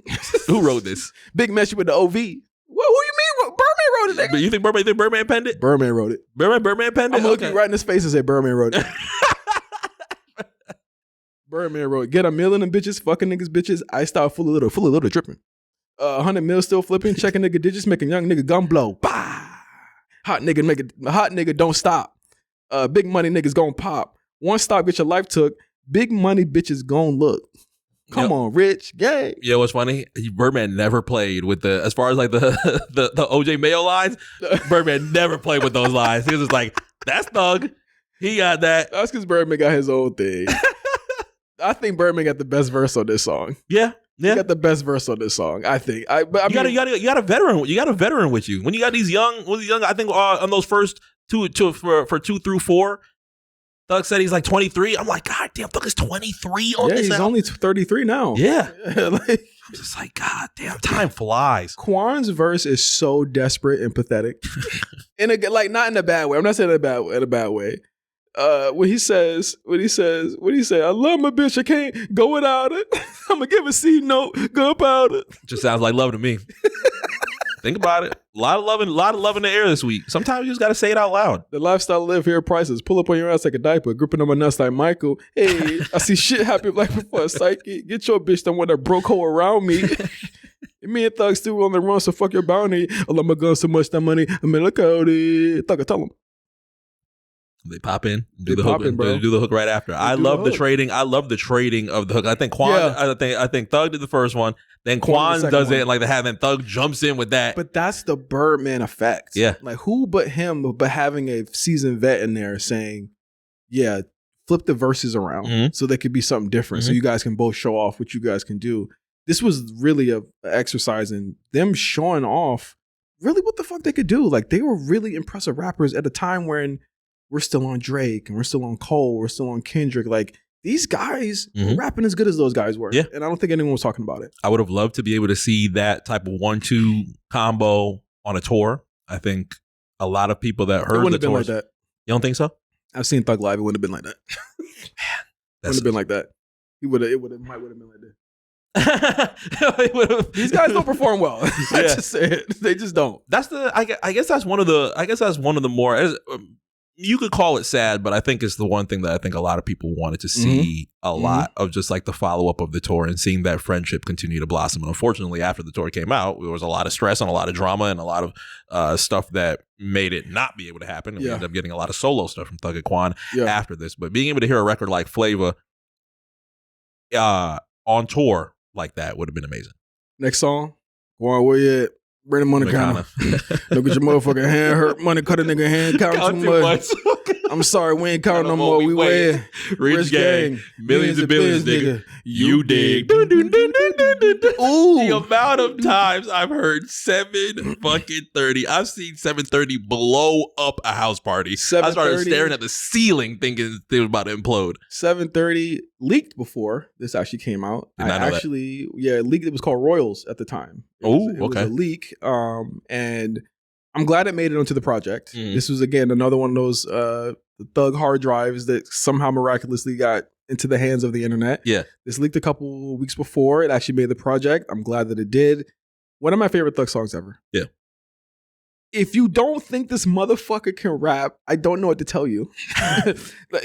Who wrote this? Big Mesh with the OV. What? Who you mean? Birdman wrote it, nigga. But you think Birdman penned it? Birdman wrote it. Birdman penned it? I'm looking right in his face and say Birdman wrote it. Birdman wrote, get $1 million bitches, fucking niggas bitches. I start full of little dripping. 100 mil still flipping, checking nigga digits, making young nigga gun blow. Bah! Hot nigga don't stop. Big money niggas gon' pop. One stop, get your life took. Big money bitches gon' look. Come on, Rich, gang. Yeah, what's funny? Birdman never played with as far as like the OJ Mayo lines. Birdman never played with those lines. He was just like, that's Thug. He got that. That's because Birdman got his own thing. I think Birdman got the best verse on this song. Yeah. He got the best verse on this song, I think. You got a veteran. You got a veteran with you. When you got these young, I think on those first for 2 through 4, Thug said he's like 23. I'm like, God damn, Thug is 23 on this. He's only 33 now. Yeah. I'm just like, God damn, time flies. Quan's verse is so desperate and pathetic. Like not in a bad way. I'm not saying in a bad way. When he says, I love my bitch, I can't go without it. I'm gonna give a C note, gunpowder. Just sounds like love to me. Think about it. A lot of love in the air this week. Sometimes you just gotta say it out loud. The lifestyle live here prices. Pull up on your ass like a diaper, gripping on my nuts like Michael. Hey, I see shit happen like before a psyche. Get your bitch done with a broke hole around me. Me and Thug still on the run, so fuck your bounty. I love my gun so much that money. I mean, look out it. Thug, tell him. They pop in, do the hook right after. I love the trading. I love the trading of the hook. I think Quan. Yeah. I think Thug did the first one. Then Quan does it like they have, and Thug jumps in with that. But that's the Birdman effect. Yeah, like who but him? But having a seasoned vet in there saying, "Yeah, flip the verses around so they could be something different, so you guys can both show off what you guys can do." This was really a exercise in them showing off really what the fuck they could do. Like they were really impressive rappers at a time when we're still on Drake and we're still on Cole, we're still on Kendrick. Like these guys were rapping as good as those guys were. Yeah. And I don't think anyone was talking about it. I would have loved to be able to see that type of 1-2 combo on a tour. I think a lot of people that heard the tour. Like that. You don't think so? I've seen Thug live. It wouldn't have been like that. Man, it wouldn't have been like that. It might would have been like that. These guys don't perform well. I just say it. They just don't. That's I guess that's one of the more, you could call it sad, but I think it's the one thing that I think a lot of people wanted to see a lot of, just like the follow-up of the tour and seeing that friendship continue to blossom. And unfortunately, after the tour came out, there was a lot of stress and a lot of drama and a lot of stuff that made it not be able to happen. And we ended up getting a lot of solo stuff from Thug and Quan after this. But being able to hear a record like Flava on tour like that would have been amazing. Next song, Goin, where you at? Bring the money counter. Look at your motherfucking hand hurt. Money cut a nigga hand count too much. I'm sorry, we ain't counting no more. We weigh. Rich gang. Millions and billions, nigga. You dig. Ooh. The amount of times I've heard 7:30. I've seen 7:30 blow up a house party. I started staring at the ceiling thinking they was about to implode. 7:30 leaked before this actually came out. It leaked. It was called Royals at the time. It was a leak. And I'm glad it made it onto the project. This was, again, another one of those Thug hard drives that somehow miraculously got into the hands of the internet. Yeah. This leaked a couple weeks before it actually made the project. I'm glad that it did. One of my favorite Thug songs ever. Yeah. If you don't think this motherfucker can rap, I don't know what to tell you.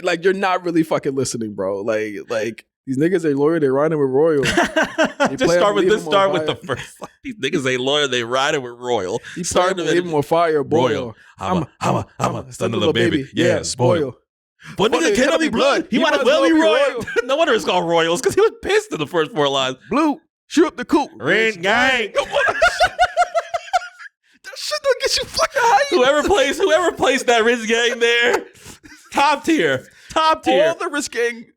like you're not really fucking listening, bro. Like these niggas ain't loyal, they riding with Royal. Start with the first. These niggas ain't loyal, they riding with Royal. He started to leave him on fire, boy. I'm a son of a baby. Yeah, spoil. But nigga cannot be blood. He might as well be Royal. No wonder it's called Royals, because he was pissed in the first 4 lines. Blue, shoot up the coop. Ring gang. That shit don't get you fucking hype. Whoever placed that Riz gang there, top tier. All the Riz gang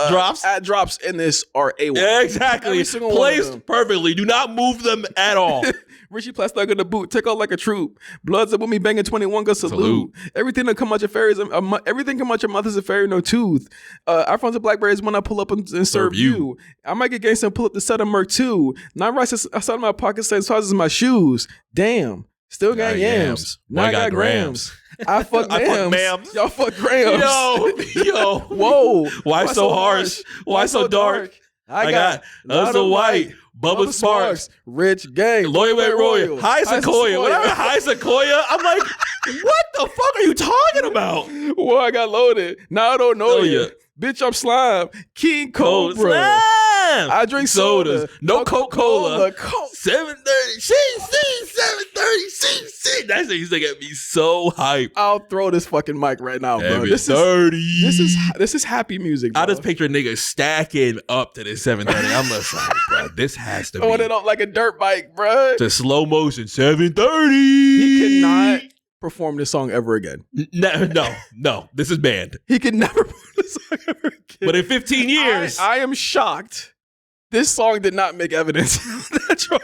drops in this are A1. Yeah, exactly. Placed perfectly. Do not move them at all. Richie Plastic in the boot. Take out like a troop. Bloods up with me banging 21 gun salute. Everything that come out your fairies. Everything come out your mouth is a fairy, no tooth. iPhones and Blackberries when I pull up and serve you. I might get gangsta and pull up the set of Merc too. 9 rice outside of my pocket, same size as my shoes. Damn. Still got yams. Now I got grams. I fuck mams. Y'all fuck grams. Yo. Whoa. Why so harsh? Why so dark? I got Us White. Bubba Sparks, Rich Gang, Royal, High Sequoia. When I heard High Sequoia, I'm like, what the fuck are you talking about? Well, I got loaded. Now I don't know you. Bitch, I'm slime. King Cobra. Slime. I drink sodas. No Coca-Cola. 7:30. She 7:30. She. That thing used to get me so hyped. I'll throw this fucking mic right now, bro. This is happy music, bro. I just picture niggas stacking up to this 7:30. I'm just like, bro, this has to be. Throwing it up like a dirt bike, bro. To slow motion 7:30. He could not perform this song ever again. No. This is banned. He could never perform this song ever again. But in 15 years. I am shocked. This song did not make evidence of that trial.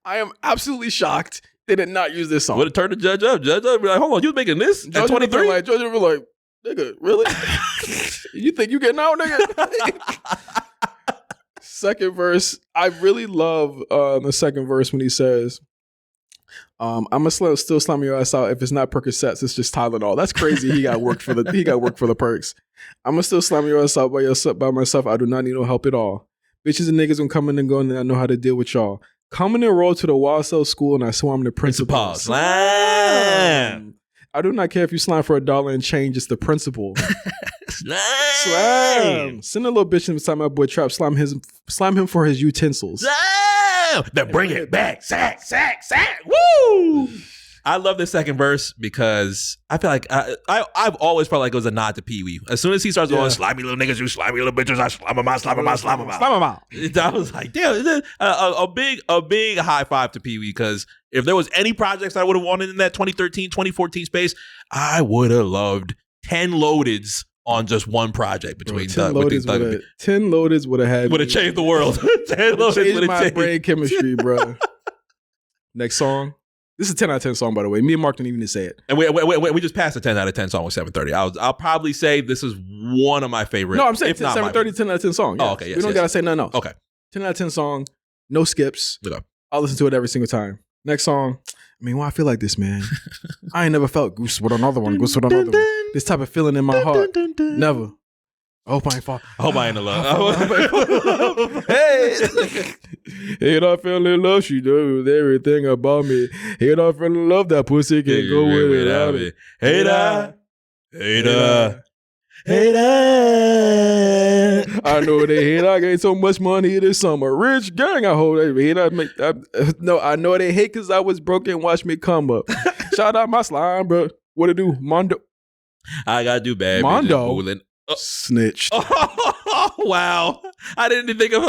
I am absolutely shocked they did not use this song. Would have turned the judge up. Judge up, be like, hold on, you was making this at 23? Judge would be like, nigga, really? You think you getting out, nigga? second verse, I really love the second verse when he says, "I'ma still slime your ass out. If it's not Percocets, it's just Tylenol." That's crazy. He got work for the perks. "I'ma still slime your ass out by myself. I do not need no help at all. Bitches and niggas gonna come in and go, and I know how to deal with y'all. Coming and roll to the Wild Cell School, and I swear I'm the principal. Slam. I do not care if you slime for $1 and change. It's the principal. Slam. Send a little bitch inside my boy Trap. Slime him for his utensils. Slam. Then bring it back. Sack. Woo! I love the second verse because I feel like I've always felt like it was a nod to Pee Wee. As soon as he starts going, slimy little niggas, you slimy little bitches, I slime them out. I was like, damn, a big high five to Pee Wee, because if there was any projects I would have wanted in that 2013, 2014 space, I would have loved 10 loadeds on just one project between Thug. 10 loadeds would have changed the world. 10 loadeds would have changed my brain chemistry, bro. Next song. This is a 10 out of 10 song, by the way. Me and Mark didn't even say it. And we just passed a 10 out of 10 song with 730. I'll probably say this is one of my favorite. No, I'm saying 730, 10 out of 10 song. Yes. Oh, okay, yes. We don't got to say nothing else. Okay. 10 out of 10 song, no skips. Okay. I'll listen to it every single time. Next song. I mean, why I feel like this, man? I ain't never felt goose with another one. This type of feeling in my heart. Never. I hope I ain't fall. I hope I ain't in love. Hey, hate I fell in love. She knows everything about me. Hate I fell in love. That pussy can't go without me. Hate I. I know they hate I gained so much money this summer. Rich gang, I hope they hate I make. No, I know they hate because I was broke and watch me come up. Shout out my slime, bro. What it do, Mondo? I gotta do bad. Mondo. Snitched. Oh, wow. I didn't think of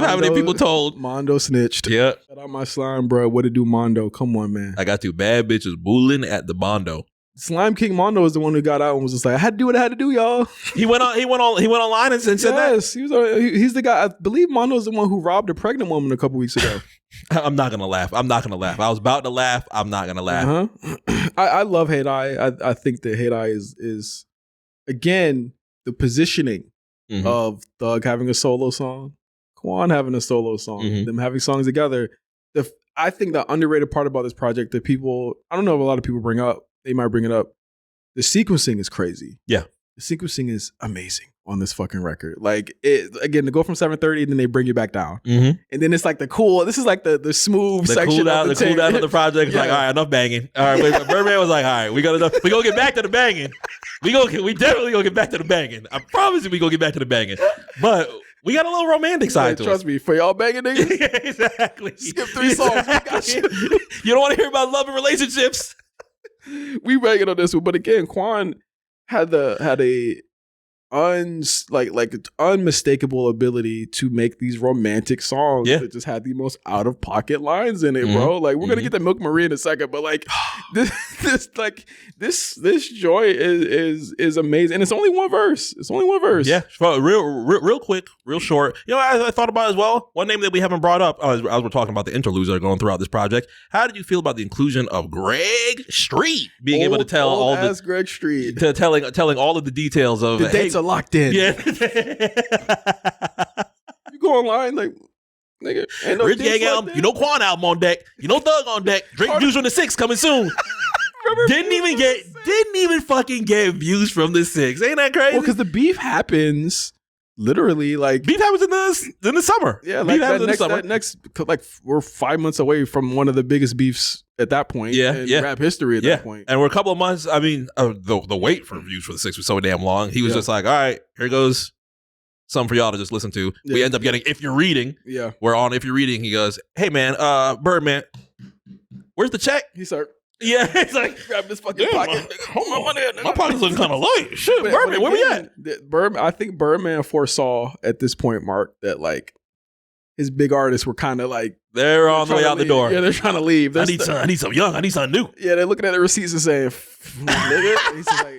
how many people told. Mondo snitched. Yeah. Shout out my slime, bro. What it do, Mondo? Come on, man. I got two bad bitches bullying at the Mondo. Slime King Mondo is the one who got out and was just like, I had to do what I had to do, y'all. He went online and said that. Yes, he's the guy. I believe Mondo's the one who robbed a pregnant woman a couple weeks ago. I'm not gonna laugh. I was about to laugh. I'm not gonna laugh. I love Hate I think that Hate I is again the positioning of Thug having a solo song, Quan having a solo song, them having songs together. I think the underrated part about this project that people, I don't know if a lot of people bring up, they might bring it up. The sequencing is crazy. Yeah. The sequencing is amazing on this fucking record. Like, again, to go from 730 and then they bring you back down. And then it's like this is like the smooth section the cool down of the project. It's like, all right, enough banging. All right, but Birdman was like, all right, we gonna get back to the banging. We definitely gonna get back to the banging. I promise you we gonna get back to the banging. But we got a little romantic side to trust us. Me, for y'all banging niggas. Yeah, exactly. Skip 3 songs. Exactly. You don't want to hear about love and relationships. We banging on this one, but again, Quan had a unmistakable ability to make these romantic songs that just had the most out of pocket lines in it, bro. Like, we're gonna get to Milk Marie in a second, but like this joy is amazing, and it's only one verse. Yeah, real quick, real short. You know, I thought about it as well. One name that we haven't brought up as we're talking about the interludes that are going throughout this project. How did you feel about the inclusion of Greg Street being able to tell all the Greg Street telling all of the details of the dates are locked in? Yeah. You go online like, nigga, ain't no Rich Gang album, you know, Quan album on deck, you know, Thug on deck, Drake views from the 6 coming soon. Didn't even fucking get views from the 6. Ain't that crazy? Well, because the beef happens literally like beef happens in the summer. Yeah, like that next like we're 5 months away from one of the biggest beefs at that point. In rap history at that point. And we're a couple of months. I mean, the wait for views for the 6 was so damn long. He was just like, all right, here goes something for y'all to just listen to. Yeah. We end up getting If You're Reading. Yeah, we're on If You're Reading. He goes, hey man, Birdman, where's the check? He started. Yeah, it's like grab this fucking pocket. My pocket's looking kind of light. Shit, Birdman, where we at? I think Birdman foresaw at this point, Mark, that like his big artists were kind of like they're on the way out the door. Yeah, they're trying to leave. I need some young. I need something new. Yeah, they're looking at the receipts and saying, "Nigga," he's like,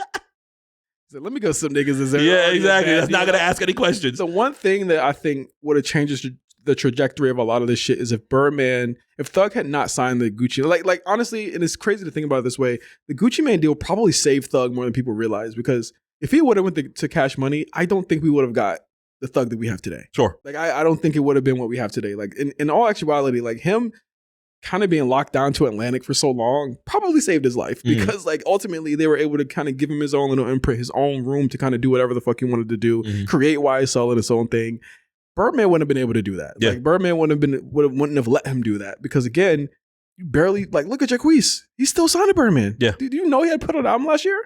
"Let me go some niggas." Is there? Yeah, exactly. That's not gonna ask any questions. So one thing that I think would have changed the trajectory of a lot of this shit is if Thug had not signed the Gucci, like honestly, and it's crazy to think about it this way, the Gucci Mane deal probably saved Thug more than people realize, because if he would have went to Cash Money, I don't think we would have got the Thug that we have today. Sure. Like I don't think it would have been what we have today. Like in all actuality, like him kind of being locked down to Atlantic for so long probably saved his life because like ultimately they were able to kind of give him his own little imprint, his own room to kind of do whatever the fuck he wanted to do, create YSL and his own thing. Birdman wouldn't have been able to do that. Yeah. Like Birdman wouldn't have let him do that because again, you barely like look at Jacquees. He's still signed to Birdman. Yeah. Did you know he had put out an album last year?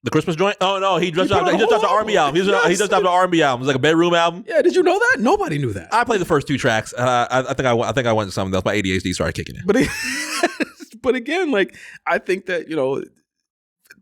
The Christmas joint? Oh no, he just dropped the R&B album. He just dropped the R&B album. It's like a bedroom album. Yeah, did you know that? Nobody knew that. I played the first 2 tracks. I think I went to something else. My ADHD started kicking in. But again, like I think that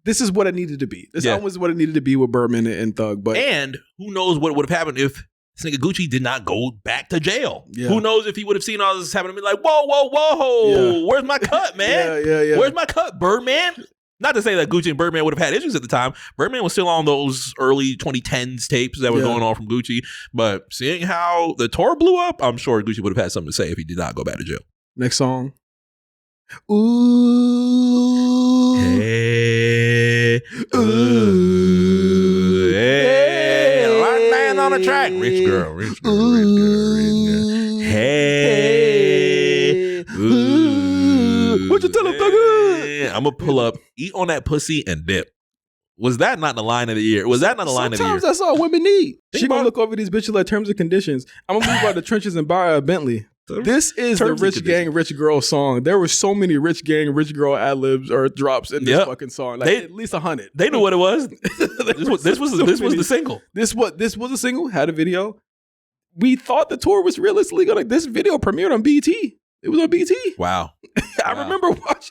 this is what it needed to be. This album was what it needed to be with Birdman and Thug. And who knows what would have happened if this nigga Gucci did not go back to jail? Yeah. Who knows if he would have seen all this happen and be like, whoa, where's my cut, man? Yeah. Where's my cut, Birdman? Not to say that Gucci and Birdman would have had issues at the time. Birdman was still on those early 2010s tapes that were going on from Gucci. But seeing how the tour blew up, I'm sure Gucci would have had something to say if he did not go back to jail. Next song. Ooh. Hey. Ooh. Hey. Right man on the track. Rich girl. Hey. Ooh. What you tell him, Thug? I'm going to pull up, eat on that pussy and dip. Was that not the line of the year? Was that not the line of the year? Sometimes that's all women need. She gonna look over these bitches like terms and conditions. I'm gonna move out the trenches and buy a Bentley. This is the Rich Gang, Rich Girl song. There were so many Rich Gang, Rich Girl ad-libs or drops in this fucking song. Like at least 100. They knew what it was. This was the single. This was a single, had a video. We thought the tour was realistically gonna, this video premiered on BT. It was on BT. Wow. I remember watching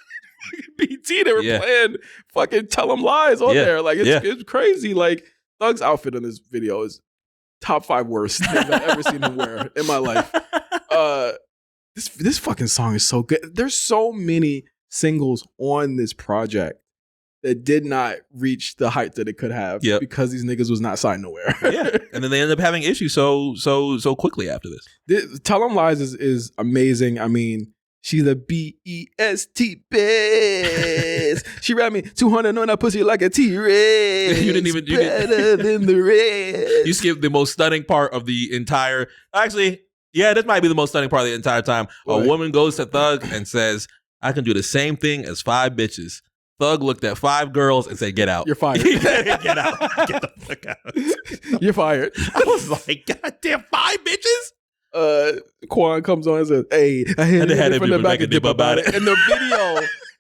BT, they were playing fucking Tell 'Em Lies on there. Like it's crazy. Like Thug's outfit in this video is top 5 worst things I've ever seen him wear in my life. This fucking song is so good. There's so many singles on this project that did not reach the height that it could have because these niggas was not signed nowhere. And then they ended up having issues so quickly after this. Tell 'Em Lies is amazing. I mean, she's a BEST best. She rapped me 200 on that pussy like a T-Rex. You didn't even better than the rest. You skipped the most stunning part of the entire. Actually, yeah, this might be the most stunning part of the entire time. A woman goes to Thug and says, "I can do the same thing as 5 bitches." Thug looked at 5 girls and said, "Get out. You're fired. Get out. Get the fuck out." You're fired. I was like, "God damn, 5 bitches." Quan comes on and says, "Hey, I had it from the back and dip about it."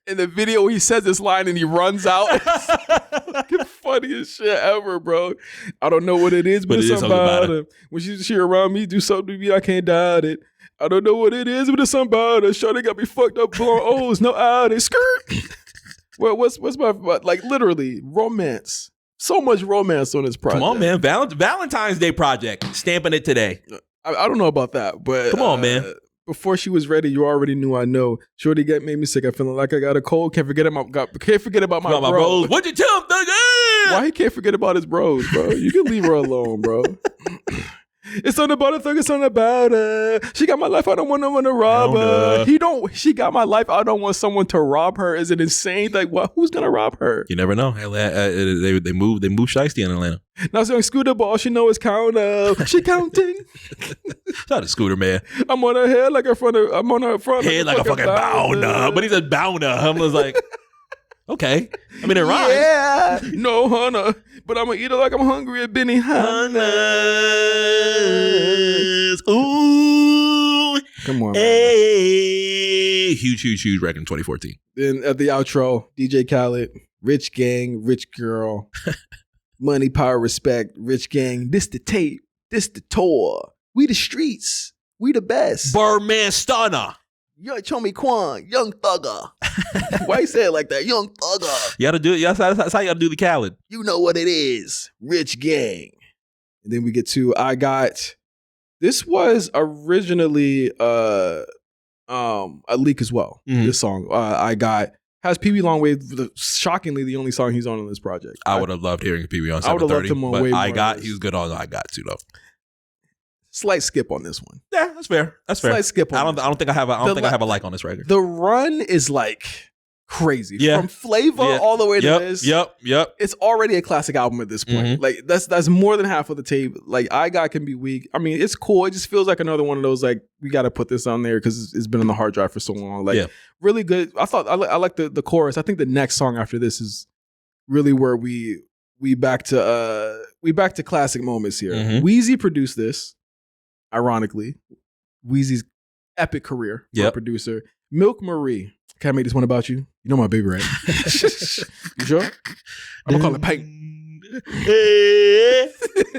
In the video, he says this line and he runs out. It's the funniest shit ever, bro. I don't know what it is, but it's something about it. When she around me, do something to me, I can't doubt it. I don't know what it is, but it's something about it. Shorty got me fucked up, blowing O's, no out it. Skirt. Well, what's my, like, literally romance. So much romance on this project. Come on, man. Valentine's Day project. Stamping it today. I don't know about that, but come on, man. Before she was ready, you already knew I know. Shorty made me sick. I'm feeling like I got a cold. Can't forget about my bros. What'd you tell him, Thug? Why he can't forget about his bros, bro? You can leave her alone, bro. It's something about a Thug. It's something about her. She got my life. I don't want no one to rob her. She got my life. I don't want someone to rob her. Is it insane? Like, what? Who's gonna rob her? You never know. They move shiesty in Atlanta. Now saying Scooter ball. She know it's count up. She counting. Shout out to Scooter, man. I'm on her head like a front. I'm on her front head like a fucking bounder. But he said bounder. I was like, okay. I mean, it rhymes. Yeah. No, Hunter. But I'm going to eat it like I'm hungry at Benny Hunter's. Ooh. Come on. Hey. Huge record in 2014. Then at the outro, DJ Khaled, Rich Gang, Rich Girl, Money, Power, Respect, Rich Gang. This the tape. This the tour. We the streets. We the best. Birdman Stunner. Yo, Chommy Quan, Young Thugger. Why you say it like that? Young Thugger. You gotta do it. That's how you gotta do the Khaled. You know what it is. Rich Gang. And then we get to I Got. This was originally a leak as well. Mm-hmm. This song. I Got has Pee Wee Longwave, shockingly the only song he's on this project. I would have loved hearing Pee Wee on 730. I would have loved him on way more. I Got, he was good on I Got too though. Slight skip on this one. Yeah, that's fair. That's fair. Slight skip on I don't think I have a like on this record. The run is like crazy. From Flava all the way to this. Yep. It's already a classic album at this point. Like that's more than half of the tape. Like I Got Can Be Weak. I mean, it's cool. It just feels like another one of those, like, we got to put this on there because it's been on the hard drive for so long. Like really good. I thought I like the chorus. I think the next song after this is really where we back to classic moments here. Weezy produced this, ironically. Weezy's epic career for a producer. Milk Marie. Can I make this one about you? You know my baby, right? You sure? I'm gonna call it Pink.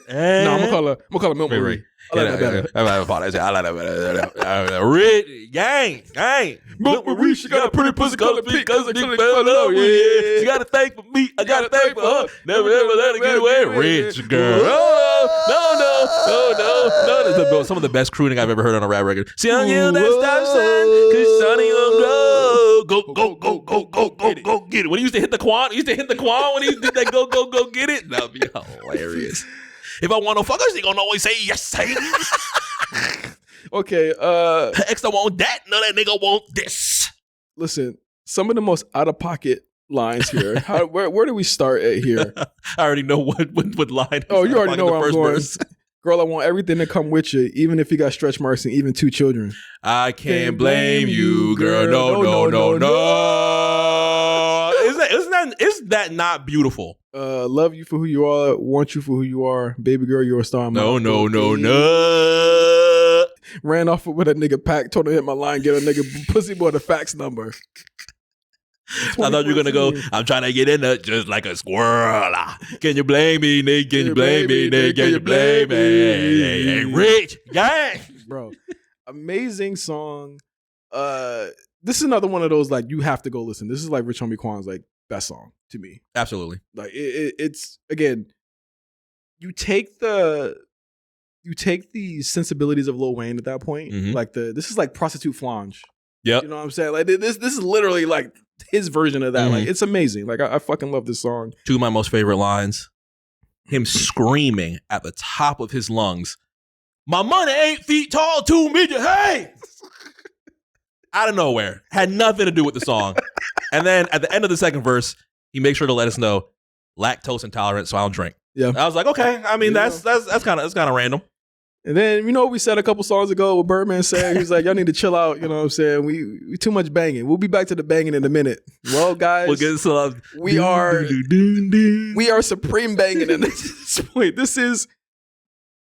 No, I'm gonna call her Milk Marie. I like that better. I apologize. I like that better. Red gang. Milk Marie, she got a pretty pussy color pink. Cause She got a thing for me. I got a thing for her. Never let her get away. Rich girl. No. That's some of the best crooning I've ever heard on a rap record. See on you that stop sign, cause Sonny will go get it. When he used to hit the Quan, when he did that go get it. That'd be hilarious. If I want no fuckers, they gonna always say yes, say. Okay. X don't want that. No, that nigga want this. Listen, some of the most out of pocket lines here. Where do we start at here? I already know what line. Oh, you already know where I'm going. Girl, I want everything to come with you, even if you got stretch marks and even 2 children. I can't blame you, girl. No. Isn't that not beautiful? Love you for who you are, want you for who you are, baby girl, you're a star. No. Ran off with a nigga pack, told him to hit my line, get a nigga pussy boy the fax number. I thought you were gonna go, I'm trying to get in there just like a squirrel. Can you blame me, nigga? Can you blame me, nigga? Can you blame me? Hey, Rich gang. Bro, amazing song. This is another one of those, like, you have to go listen. This is like Rich Homie Quan's, like, best song to me. Absolutely. Like it's again, you take the sensibilities of Lil Wayne at that point. Like this is like Prostitute Flange. Yeah. You know what I'm saying? Like this is literally like his version of that. Like, it's amazing. Like I fucking love this song. 2 of my most favorite lines. Him screaming at the top of his lungs, "My money 8 feet tall, 2 midget, hey!" Out of nowhere. Had nothing to do with the song. And then at the end of the second verse, he makes sure to let us know, lactose intolerant, so I don't drink. Yeah. I was like, okay. I mean, that's kind of random. And then, you know what we said a couple songs ago, what Birdman said? He was like, y'all need to chill out. You know what I'm saying? We too much banging. We'll be back to the banging in a minute. Well, guys, we are supreme banging at this point. This is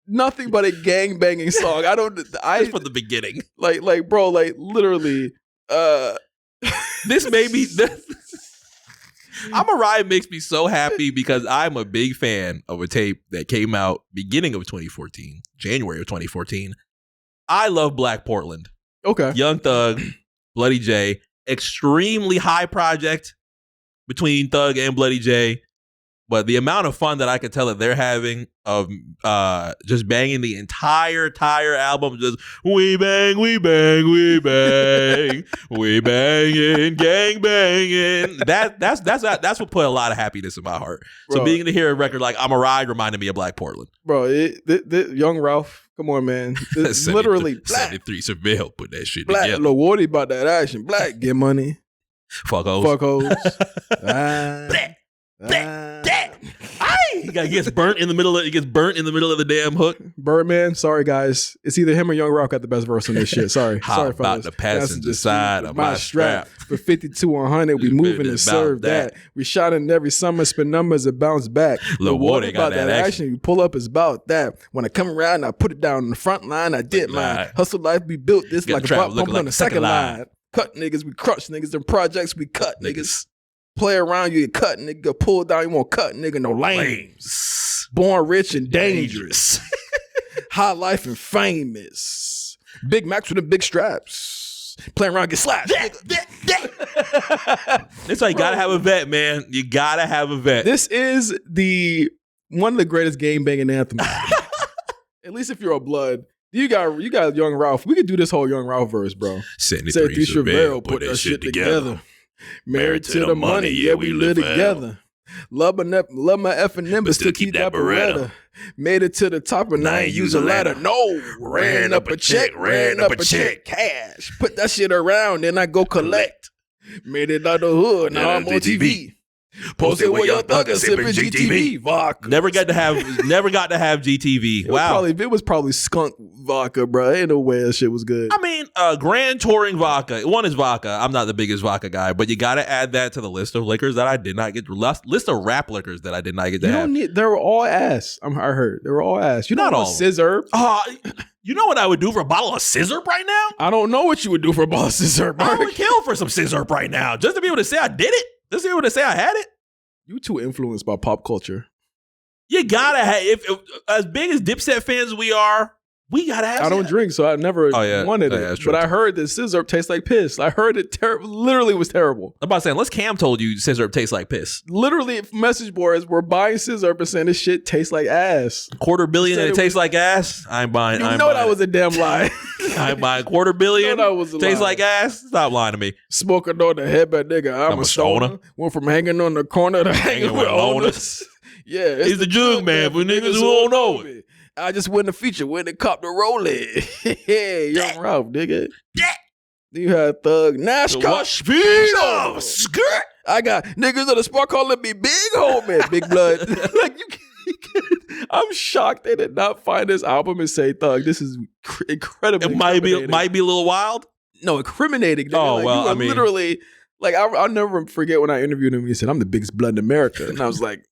nothing but a gang banging song. Just from the beginning. Like, bro, like literally. This made me. Ride makes me so happy because I'm a big fan of a tape that came out beginning of 2014, January of 2014. I love Black Portland. Okay. Young Thug, Bloody J, extremely high project between Thug and Bloody J. But the amount of fun that I could tell that they're having of just banging the entire album, just we bang, we banging, gang banging. That's what put a lot of happiness in my heart. Bro. So being to hear a record like I'm a Ride reminded me of Black Portland. Bro, Young Ralph, come on, man. Literally black. 73 Seville put that shit black, together. Lil Wardy about that action. Black, get money. Fuck hoes. He gets burnt in the middle of the damn hook. Birdman, sorry guys, it's either him or Young Rock got the best verse on this shit. Sorry, sorry about the passenger side of my strap. For 50 to 100, we moving and serve that. We shot in every summer, spin numbers and bounce back. Lil Wardy got that action. You pull up, it's about that. When I come around, I put it down in the front line. I did mine. Hustle life, we built this like a pump on the second line. Cut niggas, we crush niggas. Them projects, we cut niggas. Play around, you get cut, nigga. Pull down, you won't cut, nigga. No lames. Born rich and dangerous. High life and famous. Big Macs with the big straps. Playing around, get slapped. It's like, you gotta have a vet, man. You gotta have a vet. This is one of the greatest game banging anthems. At least if you're a blood. You got Young Ralph. We could do this whole Young Ralph verse, bro. 73 Chevelle, put that shit together. Married to the money, yeah, we live together. Love my effing nimbus to keep that Beretta. Made it to the top and I ain't use a ladder. No, ran up a check, cash. Put that shit around, then I go collect. Made it out the hood, now I'm on TV. Posted with your thugger sipping GTV vodka. Never got to have GTV. Wow. It was probably skunk vodka, bro. Ain't no way that shit was good. I mean, grand touring vodka. One is vodka. I'm not the biggest vodka guy, but you got to add that to the list of liquors that I did not get. List of rap liquors that I did not get to have. They were all ass. I heard they were all ass. You know, not all scissor. You know what I would do for a bottle of scissor right now? I don't know what you would do for a bottle of scissor. I would kill for some scissor right now, just to be able to say I did it. Just to be able to say I had it. You too influenced by pop culture. You gotta have, if as big as Dipset fans we are, we gotta have. I don't drink, so I never wanted it. But I heard that scissor tastes like piss. I heard it literally was terrible. I'm about to say, unless Cam told you scissor tastes like piss. Literally, message boards were buying scissor and saying this shit tastes like ass. $250 million and it tastes like ass? I ain't buying. You know that was a damn lie. I ain't buying $250 million. That was a tastes lie. like ass? Stop lying to me. Smoking on the headband, nigga. I'm a stoner. Went from hanging on the corner to hanging with owners. Yeah, it's the jug man for niggas who don't know it. I just win the feature when they cop the rolling. Hey, Young Ralph, nigga. You had Thug, NASCAR, speed up, skirt. I got niggas on the spot calling me big homie, big blood. Like I'm shocked they did not find this album and say, Thug, this is incredible. It might be a little wild. No, incriminating. Nigga. Oh, like, well, I mean, literally, like I'll never forget when I interviewed him. He said, "I'm the biggest blood in America," and I was like.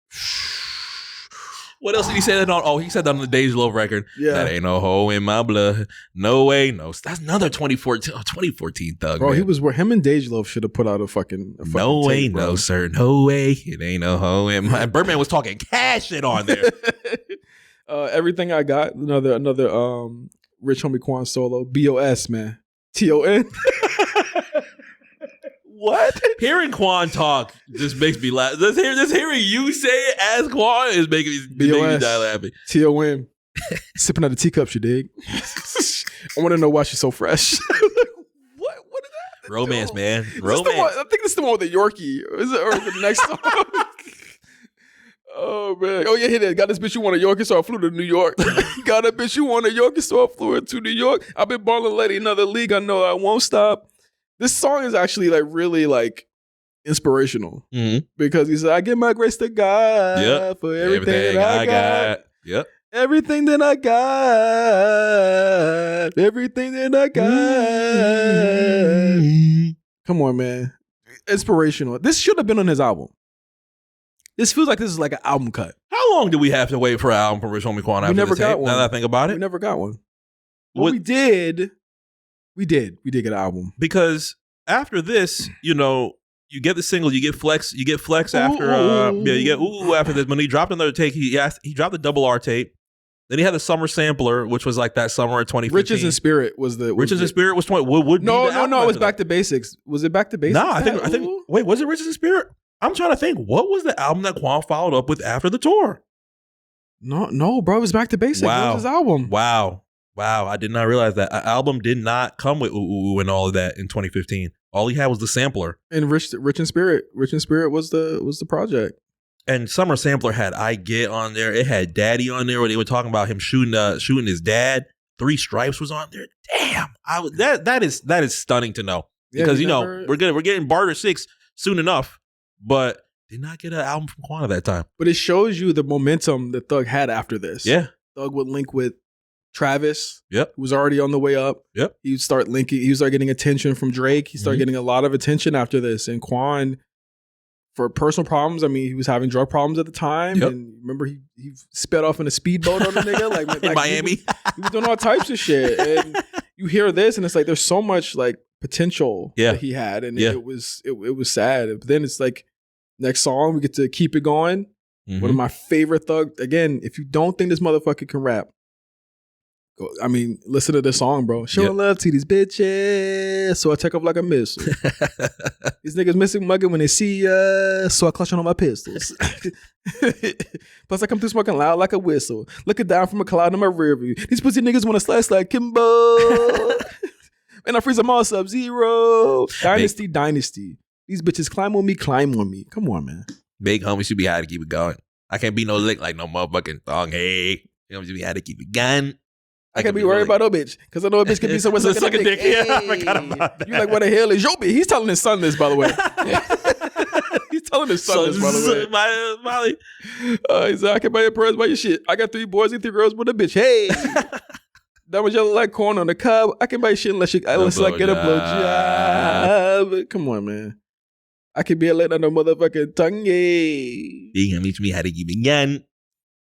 What else did he say that on? Oh, he said that on the Dej Loaf record. Yeah. That ain't no hoe in my blood. No way. No. That's another 2014 Thug. Bro, man. Him and Dej Loaf should have put out a fucking no way, tape, no sir. No way. It ain't no hoe in my. Birdman was talking cash shit on there. Everything I Got. Another Rich Homie Quan solo. BOS, man. TON. What? Hearing Quan talk just makes me laugh. Just hearing you say it as Quan is making me die laughing. TOM. Sipping out of teacups, you dig? I want to know why she's so fresh. What is that? Romance, man. Romance. I think this is the one with the Yorkie. Is it or the next song? Oh, man. Oh, yeah, hit it. Got this bitch you want a Yorkie, so I flew to New York. Got a bitch you want a Yorkie, so I flew to New York. I've been balling lady another league. I know I won't stop. This song is actually like really like inspirational because he said, I give my grace to God for everything that I got. Yep. Everything that I got. Everything that I got. Come on, man. Inspirational. This should have been on his album. This feels like this is like an album cut. How long do we have to wait for an album from Rich Homie Quan after never this got tape? one. Now that I think about it. We never got one. Well, we did. We did get an album. Because after this, you get the single, you get Flex after you get Ooh after this. When he dropped another take, he dropped the double R tape. Then he had the summer sampler, which was like that summer of 2015. Riches and Spirit was the Riches and Spirit was 20. No, it was Back to Basics. Was it Back to Basics? No, I think wait, was it Riches and Spirit? I'm trying to think. What was the album that Quan followed up with after the tour? No, bro, it was Back to Basics. Wow. It was his album. Wow, I did not realize that. An album did not come with Ooh and all of that in 2015. All he had was the sampler. And Rich and Spirit. Rich and Spirit was the project. And Summer Sampler had I Get on there. It had Daddy on there where they were talking about him shooting his dad. 3 Stripes was on there. Damn. That is stunning to know. Because we're getting Barter 6 soon enough, but did not get an album from Quan at that time. But it shows you the momentum that Thug had after this. Yeah. Thug would link with Travis, yep, who was already on the way up. Yep. He would start getting attention from Drake. He started getting a lot of attention after this. And Quan, for personal problems, I mean, he was having drug problems at the time. Yep. And remember, he sped off in a speedboat on a nigga. Like in Miami. He was doing all types of shit. And you hear this, and it's like, there's so much like potential that he had. And it was sad. But then it's like, next song, we get to Keep It Going. Mm-hmm. One of my favorite Thug. Again, if you don't think this motherfucker can rap, listen to this song, bro. Showing love to these bitches, so I take off like a missile. These niggas missing mugging when they see us, so I clutch on all my pistols. Plus, I come through smoking loud like a whistle. Looking down from a cloud in my rear view. These pussy niggas want to slice like Kimbo. And I freeze them all Sub-Zero. Dynasty. These bitches climb on me. Come on, man. Big homie should be how to keep it going. I can't be no lick like no motherfucking thong. Hey, you know, should be how to keep it going. I can't be worried about no bitch because I know a bitch can be somewhere sucking dick. Yeah, I forgot about that. You like, what the hell is your bitch? He's telling his son this, by the way. He's telling his son this, by the way. Molly. He said, I can buy your purse, buy your shit. I got 3 boys and 3 girls with a bitch. Hey. That was yellow like corn on the cob. I can buy shit unless I get a blowjob. Come on, man. I can be a late on the motherfucking tongue. You can teach me how to give again.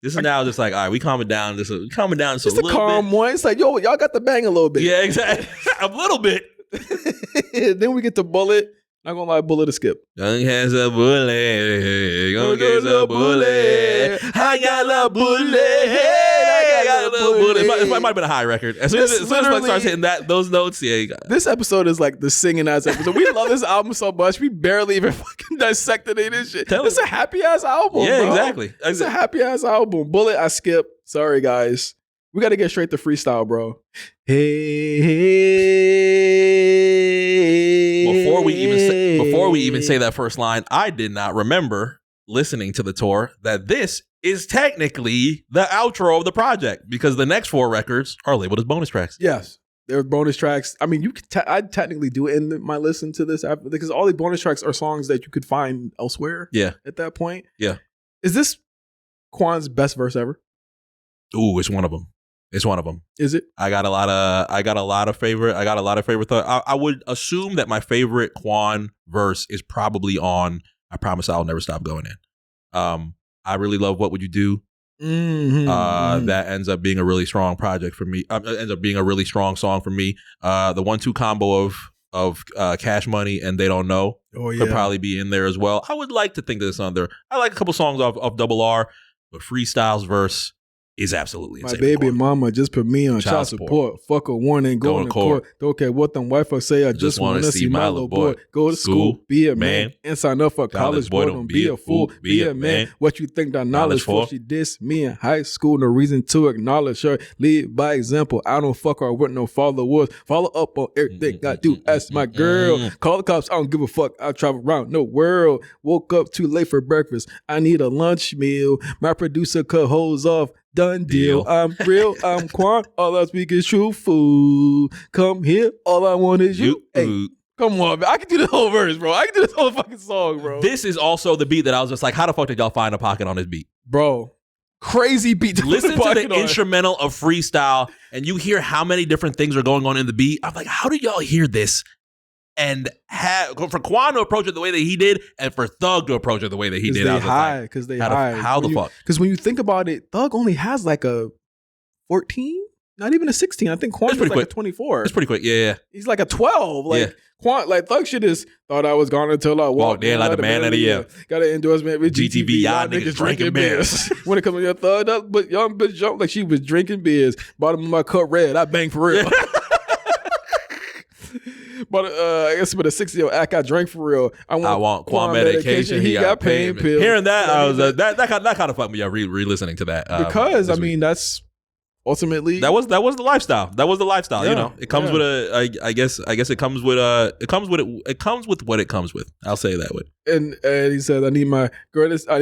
This is now just like, all right, we calming down. Just a calm one. It's like, yo, y'all got the bang a little bit. Yeah, exactly. A little bit. Then we get to Bullet. Not gonna lie, Bullet to skip. Young has a bullet. Young has a bullet. I got a bullet. It might have been a high record. As soon as it starts hitting those notes, yeah. This episode is like the singing ass episode. We love this album so much. We barely even fucking dissected it and shit. It's a happy ass album. Yeah, bro. exactly. It's a happy ass album. Bullet, I skip. Sorry, guys. We got to get straight to freestyle, bro. Hey. Before we even say that first line, I did not remember listening to the tour that this is technically the outro of the project because the next 4 records are labeled as bonus tracks. Yes, they're bonus tracks. I mean, I'd technically do it in my listen to this after, because all the bonus tracks are songs that you could find elsewhere. Yeah, at that point. Yeah, is this Quan's best verse ever? Ooh, it's one of them. It's one of them. Is it? I got a lot of favorite thoughts. I would assume that my favorite Quan verse is probably on I Promise I'll Never Stop Going In. I really love What Would You Do? That ends up being a really strong project for me. Ends up being a really strong song for me. The 1-2 combo of Cash Money and They Don't Know could probably be in there as well. I would like to think that it's on there. I like a couple songs of Double R, but Freestyle's verse is absolutely insane. My baby mama just put me on child support. Fuck a warning, go to court. Don't care what them wife say. I just want to see my little boy go to school, be a man, and sign up for college. Boy, don't be a fool, be a man. What you think that knowledge for? She dissed me in high school. No reason to acknowledge her. Lead by example. I don't fuck her with no followers. Follow up on everything I do. Ask my girl. Call the cops. I don't give a fuck. I travel around the world. Woke up too late for breakfast. I need a lunch meal. My producer cut hoes off. Done deal. I'm real. I'm Quan. All I speak is truthful. Come here. All I want is you. Hey, come on, man. I can do this whole verse, bro. I can do this whole fucking song, bro. This is also the beat that I was just like, how the fuck did y'all find a pocket on this beat? Bro, crazy beat. Listen to the instrumental of Freestyle and you hear how many different things are going on in the beat. I'm like, how do y'all hear this? And for Quan to approach it the way that he did, and for Thug to approach it the way that he did, because they high. How the fuck? Because when you think about it, Thug only has like a 14, not even a 16. I think Quan is like quick. A 24. It's pretty quick. Yeah. He's like a 12. Like Quan, like Thug shit is thought I was gone until I walked in like the man of the year. Got an endorsement with GTV. Y'all niggas drinking beers. When it comes to your Thug, but young bitch jumped like she was drinking beers. Bottom of my cup red. I bang for real. But I guess with a 60-year act, I drank for real. I want Quan medication. He got pain pills. Hearing that, I was that kind of fucked me up. Re-listening to that because I mean that's ultimately that was the lifestyle. That was the lifestyle. Yeah, you know, it comes with I guess it comes with it comes with what it comes with. I'll say it that way. And he said, I need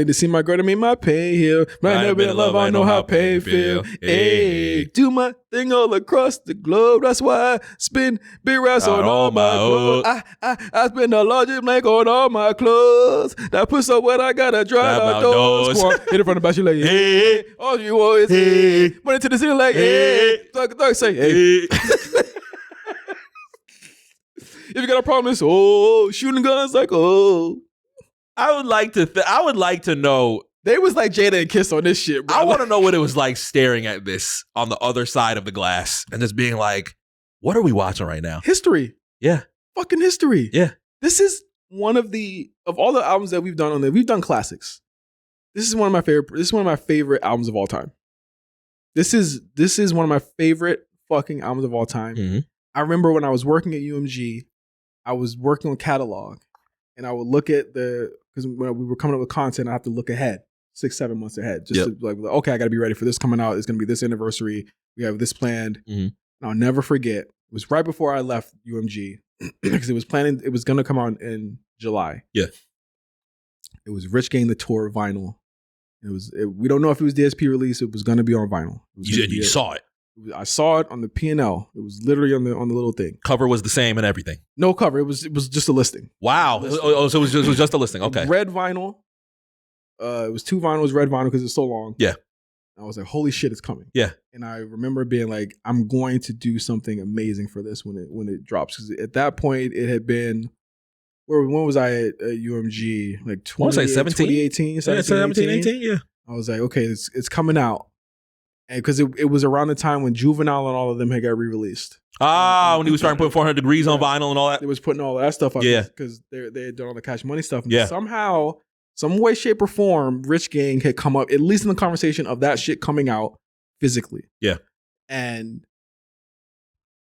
to see my girl to make my pain heal. But I never been in love, I know how pain feel. Hey, do my thing all across the globe. That's why I spend big racks on all my clothes. I spend a large blank on all my clothes. That puts up what I gotta drive outdoors. Hit it from the back, you like, hey. All you want is hey. Went into the city like, hey. Thug say, hey. If you got a problem, it's shooting guns like I would like to know. They was like Jada and Kiss on this shit, bro. I want to know what it was like staring at this on the other side of the glass and just being like, what are we watching right now? History. Yeah. Fucking history. Yeah. This is one of all the albums that we've done on there. We've done classics. This is one of my favorite albums of all time. This is one of my favorite fucking albums of all time. Mm-hmm. I remember when I was working at UMG, I was working on catalog. And I would look at because when we were coming up with content, I have to look ahead, 6-7 months ahead. Just to like, okay, I got to be ready for this coming out. It's going to be this anniversary. We have this planned. Mm-hmm. And I'll never forget. It was right before I left UMG because it was going to come out in July. Yeah. It was Rich Gang the Tour vinyl. We don't know if it was DSP release. It was going to be on vinyl. You saw it. I saw it on the P&L. It was literally on the little thing. Cover was the same and everything. No cover. It was just a listing. Wow. Oh, so it was just a listing. Okay. Red vinyl. It was 2 vinyls, red vinyl because it's so long. Yeah. I was like, holy shit, it's coming. Yeah. And I remember being like, I'm going to do something amazing for this when it drops. Because at that point, it had been, when was I at UMG? Like 2018, 17, 18, yeah. I was like, okay, it's coming out. And because it was around the time when Juvenile and all of them had got re-released. When he was starting to put 400 Degrees on vinyl and all that. They was putting all that stuff up. Yeah. Because they had done all the Cash Money stuff. And yeah. somehow, some way, shape, or form, Rich Gang had come up, at least in the conversation of that shit coming out physically. Yeah. And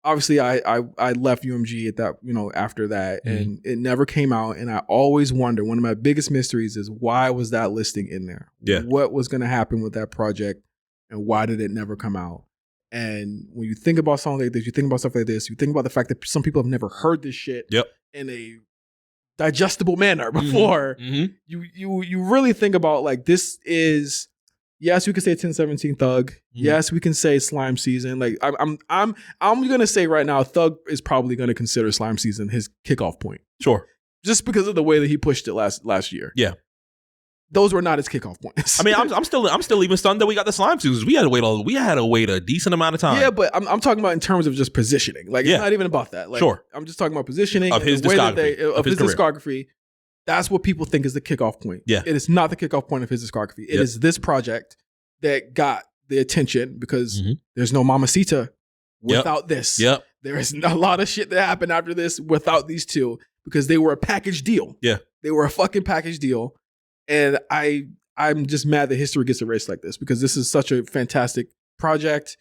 obviously I left UMG at that, after that, and it never came out. And I always wonder, one of my biggest mysteries is, why was that listing in there? Yeah. What was going to happen with that project, and why did it never come out? And when you think about something like this, you think about stuff like this, you think about the fact that some people have never heard this shit in a digestible manner before. Mm-hmm. You really think about, like, this is, yes, we could say 1017 Thug. Mm-hmm. Yes, we can say Slime Season. Like, I'm gonna say right now, Thug is probably gonna consider Slime Season his kickoff point. Sure. Just because of the way that he pushed it last year. Yeah. Those were not his kickoff points. I mean, I'm still even stunned that we got the Slime Seasons. We had to wait a decent amount of time. Yeah, but I'm talking about in terms of just positioning. Like, it's not even about that. Like, sure. I'm just talking about positioning of his discography. Of his discography. That's what people think is the kickoff point. Yeah. It is not the kickoff point of his discography. It is this project that got the attention, because there's no Mamacita without this. Yep. There is a lot of shit that happened after this without these two, because they were a package deal. Yeah. They were a fucking package deal. And I'm just mad that history gets erased like this, because this is such a fantastic project.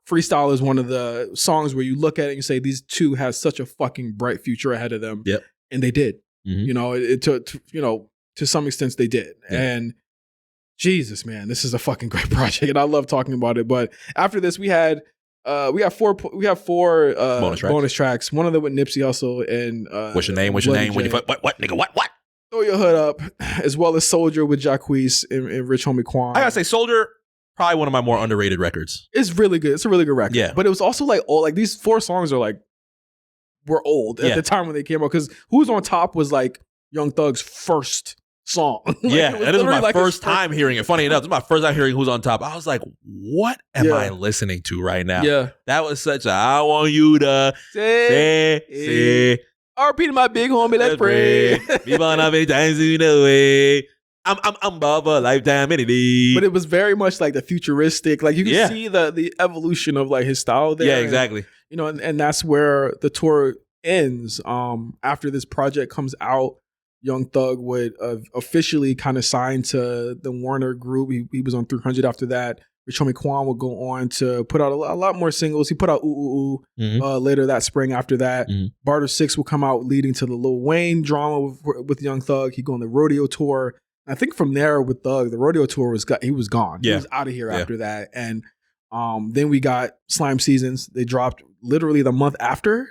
Freestyle is one of the songs where you look at it and you say, these two have such a fucking bright future ahead of them. Yep. And they did. Mm-hmm. To some extent they did. Yeah. And Jesus, man, this is a fucking great project, and I love talking about it. But after this, we have four bonus tracks. One of them with Nipsey Hussle and what's your name? What nigga? What? Throw Your Hood Up, as well as Soldier with Jacquees and Rich Homie Quan. I gotta say, Soldier, probably one of my more underrated records. It's really good. It's a really good record. Yeah. But it was also like old. Like, these 4 songs are like, were old at the time when they came out, because Who's on Top was like Young Thug's first song. Yeah, and it was my first time hearing it. Funny enough, this was my first time hearing Who's on Top. I was like, what am I listening to right now? Yeah. That was such a, I want you to say. RP to my big homie, let's pray. People on how many times you know it. I'm above a lifetime anything. But it was very much like the futuristic. Like, you can see the evolution of like his style there. Yeah, exactly. And that's where the tour ends. After this project comes out, Young Thug would officially kind of sign to the Warner Group. He was on 300 after that. Rich Homie Quan would go on to put out a lot more singles. He put out Ooh Ooh Ooh later that spring after that. Barter 6 will come out, leading to the Lil Wayne drama with Young Thug. He'd go on the rodeo tour. I think from there with Thug, the rodeo tour he was gone. Yeah. He was out of here after that. And then we got Slime Seasons. They dropped literally the month after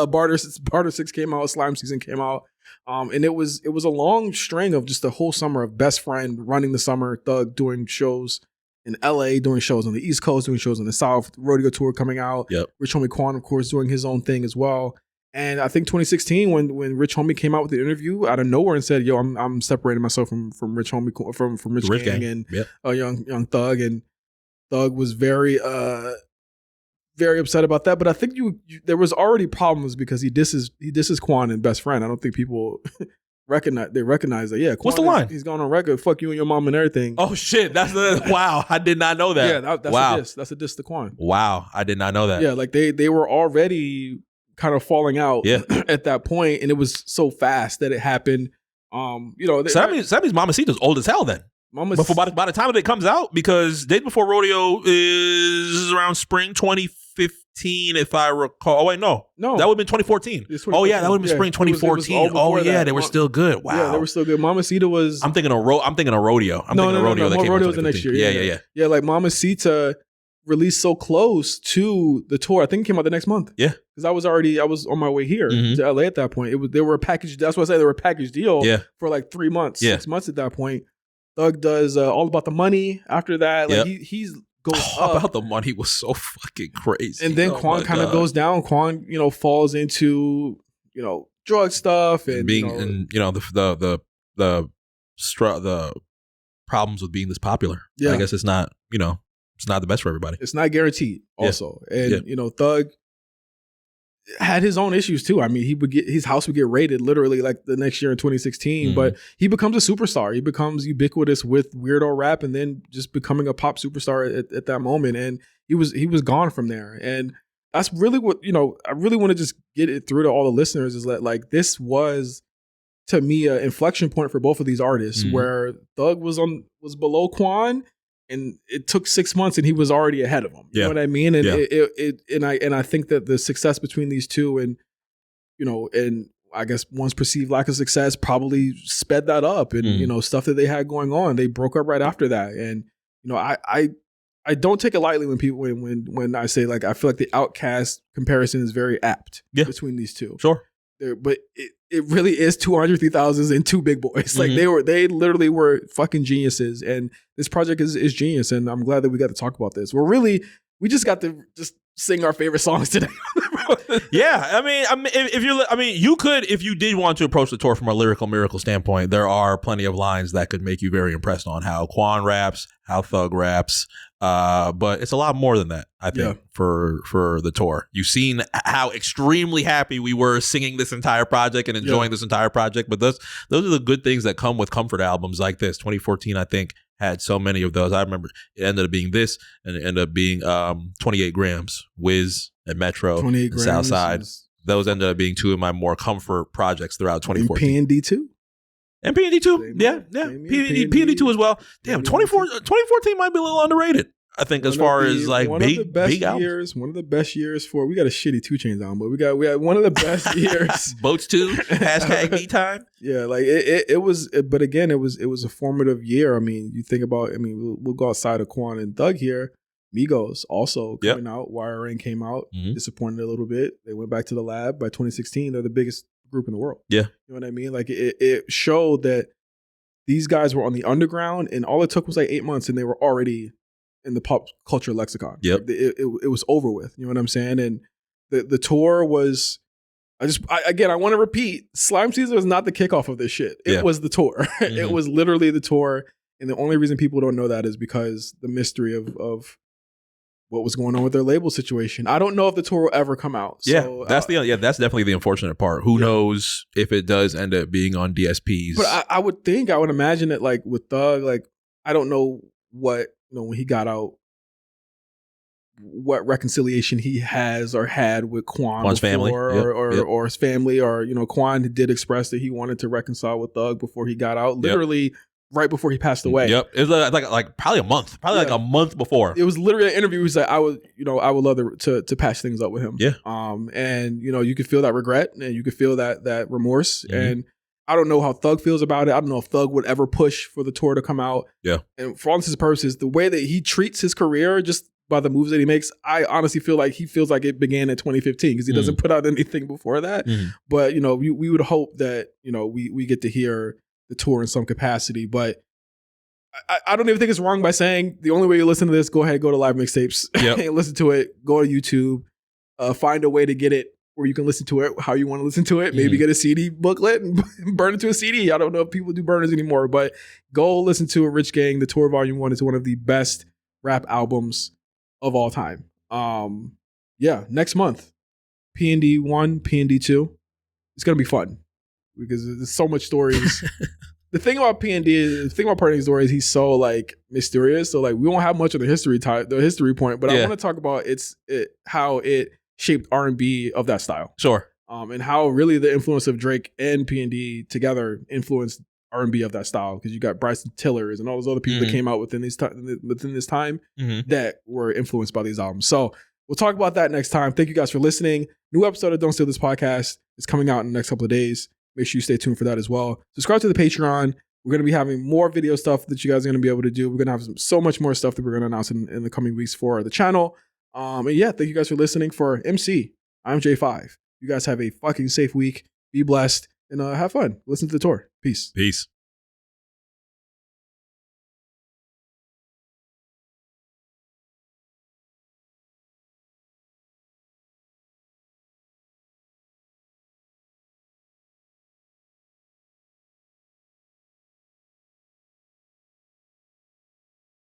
Barter 6 came out, Slime Season came out. And it was a long string of just the whole summer of Best Friend running the summer, Thug doing shows in LA, doing shows on the East Coast, doing shows in the South, rodeo tour coming out. Yep. Rich Homie Quan, of course, doing his own thing as well. And I think 2016, when Rich Homie came out with the interview out of nowhere and said, "Yo, I'm separating myself from Rich Homie, from Rich Gang and Young Thug," and Thug was very very upset about that. But I think there was already problems, because he disses Quan and Best Friend. I don't think people recognize that. Yeah, Quan, what's the line? He's gone on record. Fuck you and your mom and everything. Oh shit! That's wow. I did not know that. Yeah, that's wow. a diss. That's a diss to Quan. Wow, I did not know that. Yeah, like they were already kind of falling out at that point, and it was so fast that it happened. So that means Mamacita's old as hell then. But by the time that it comes out, because Day Before Rodeo is around spring 2015, if I recall. Oh wait, no, that would have been 2014. Oh yeah, that would have been spring 2014. They were still good. Wow, yeah, they were still good. Mamacita was. I'm thinking of rodeo. I'm thinking of rodeo. Rodeo was the next year. Yeah. Like Mamacita released so close to the tour. I think it came out the next month. Yeah, because I was on my way here to LA at that point. They were a package. That's why I say they were a package deal. For like 3 months, 6 months at that point. Thug does All About the Money after that. Like he's goes up. About the money was so fucking crazy. And then Quan kind of goes down. Quan, falls into, drug stuff and being the problems with being this popular. Yeah. I guess it's not, it's not the best for everybody. It's not guaranteed also. And, Thug had his own issues too. I mean, his house would get raided literally like the next year in 2016, but he becomes a superstar. He becomes ubiquitous with weirdo rap and then just becoming a pop superstar at that moment. And he was gone from there. And that's really what, I really want to just get it through to all the listeners is that like, this was to me an inflection point for both of these artists where Thug was below Quan. And it took 6 months, and he was already ahead of him. You know what I mean? And I think that the success between these two, and and I guess one's perceived lack of success probably sped that up. And stuff that they had going on, they broke up right after that. And I don't take it lightly when people when I say like I feel like the OutKast comparison is very apt between these two. Sure, but it really is 2 R&3000s and two big boys. Like they literally were fucking geniuses. And this project is genius. And I'm glad that we got to talk about this. We just got to just sing our favorite songs today. Yeah, I mean, you could, if you did want to approach the tour from a lyrical miracle standpoint, there are plenty of lines that could make you very impressed on how Quan raps, how Thug raps. But it's a lot more than that, I think, for the tour. You've seen how extremely happy we were singing this entire project and enjoying this entire project. But those are the good things that come with comfort albums like this. 2014, I think, had so many of those. I remember it ended up being this, and it ended up being 28 Grams, Wiz and Metro, and Southside. Those ended up being two of my more comfort projects throughout 2014. And PND too? And PND 2, PND 2 as well. Damn, 2014 might be a little underrated. I think as far as like big albums. One of the best years for, we got a shitty 2 Chainz album, but we had one of the best years. Boats 2, #me time. Yeah, like it was, but again, it was a formative year. I mean, you think about, we'll go outside of Quan and Thug here. Migos also coming out. YRN came out, disappointed a little bit. They went back to the lab. By 2016, they're the biggest group in the world. Yeah. You know what I mean? Like it showed that these guys were on the underground, and all it took was like 8 months and they were already in the pop culture lexicon. Yep. Like it was over with. You know what I'm saying? And the tour was, I want to repeat, Slime Season was not the kickoff of this shit. It was the tour. It was literally the tour. And the only reason people don't know that is because the mystery of what was going on with their label situation. I don't know if the tour will ever come out. So, that's definitely the unfortunate part. Who knows if it does end up being on DSPs? But I would imagine that like with Thug, like I don't know what, when he got out, what reconciliation he has or had with Quan's family or his family, or Quan did express that he wanted to reconcile with Thug before he got out. Literally. Right before he passed away. Yep, it was like probably a month, like a month before. It was literally an interview. He was like, I would love to patch things up with him. Yeah. And you could feel that regret, and you could feel that remorse. And I don't know how Thug feels about it. I don't know if Thug would ever push for the tour to come out. Yeah. And for all intents and purposes, the way that he treats his career, just by the moves that he makes, I honestly feel like he feels like it began in 2015 because he doesn't put out anything before that. But we would hope that we get to hear the tour in some capacity. But I don't even think it's wrong by saying the only way you listen to this, go ahead and go to LiveMixtapes and listen to it. Go to YouTube, find a way to get it where you can listen to it how you want to listen to it. Maybe get a CD booklet and burn it to a CD. I don't know if people do burners anymore, but go listen to it. Rich Gang, the Tour Volume 1 is one of the best rap albums of all time. Next month, PND 1, PND 2. It's going to be fun because there's so much stories. The thing about PND is, Part of the story is he's so like mysterious. So like we won't have much of the history point, but I want to talk about how it shaped R&B of that style. Sure. And how really the influence of Drake and PND together influenced R&B of that style. Because you got Bryson Tillers and all those other people that came out within this time that were influenced by these albums. So we'll talk about that next time. Thank you guys for listening. New episode of Don't Steal This Podcast is coming out in the next couple of days. Make sure you stay tuned for that as well. Subscribe to the Patreon. We're going to be having more video stuff that you guys are going to be able to do. We're going to have so much more stuff that we're going to announce in the coming weeks for the channel. And thank you guys for listening. For MC, I'm J5. You guys have a fucking safe week. Be blessed and have fun. Listen to the tour. Peace. Peace.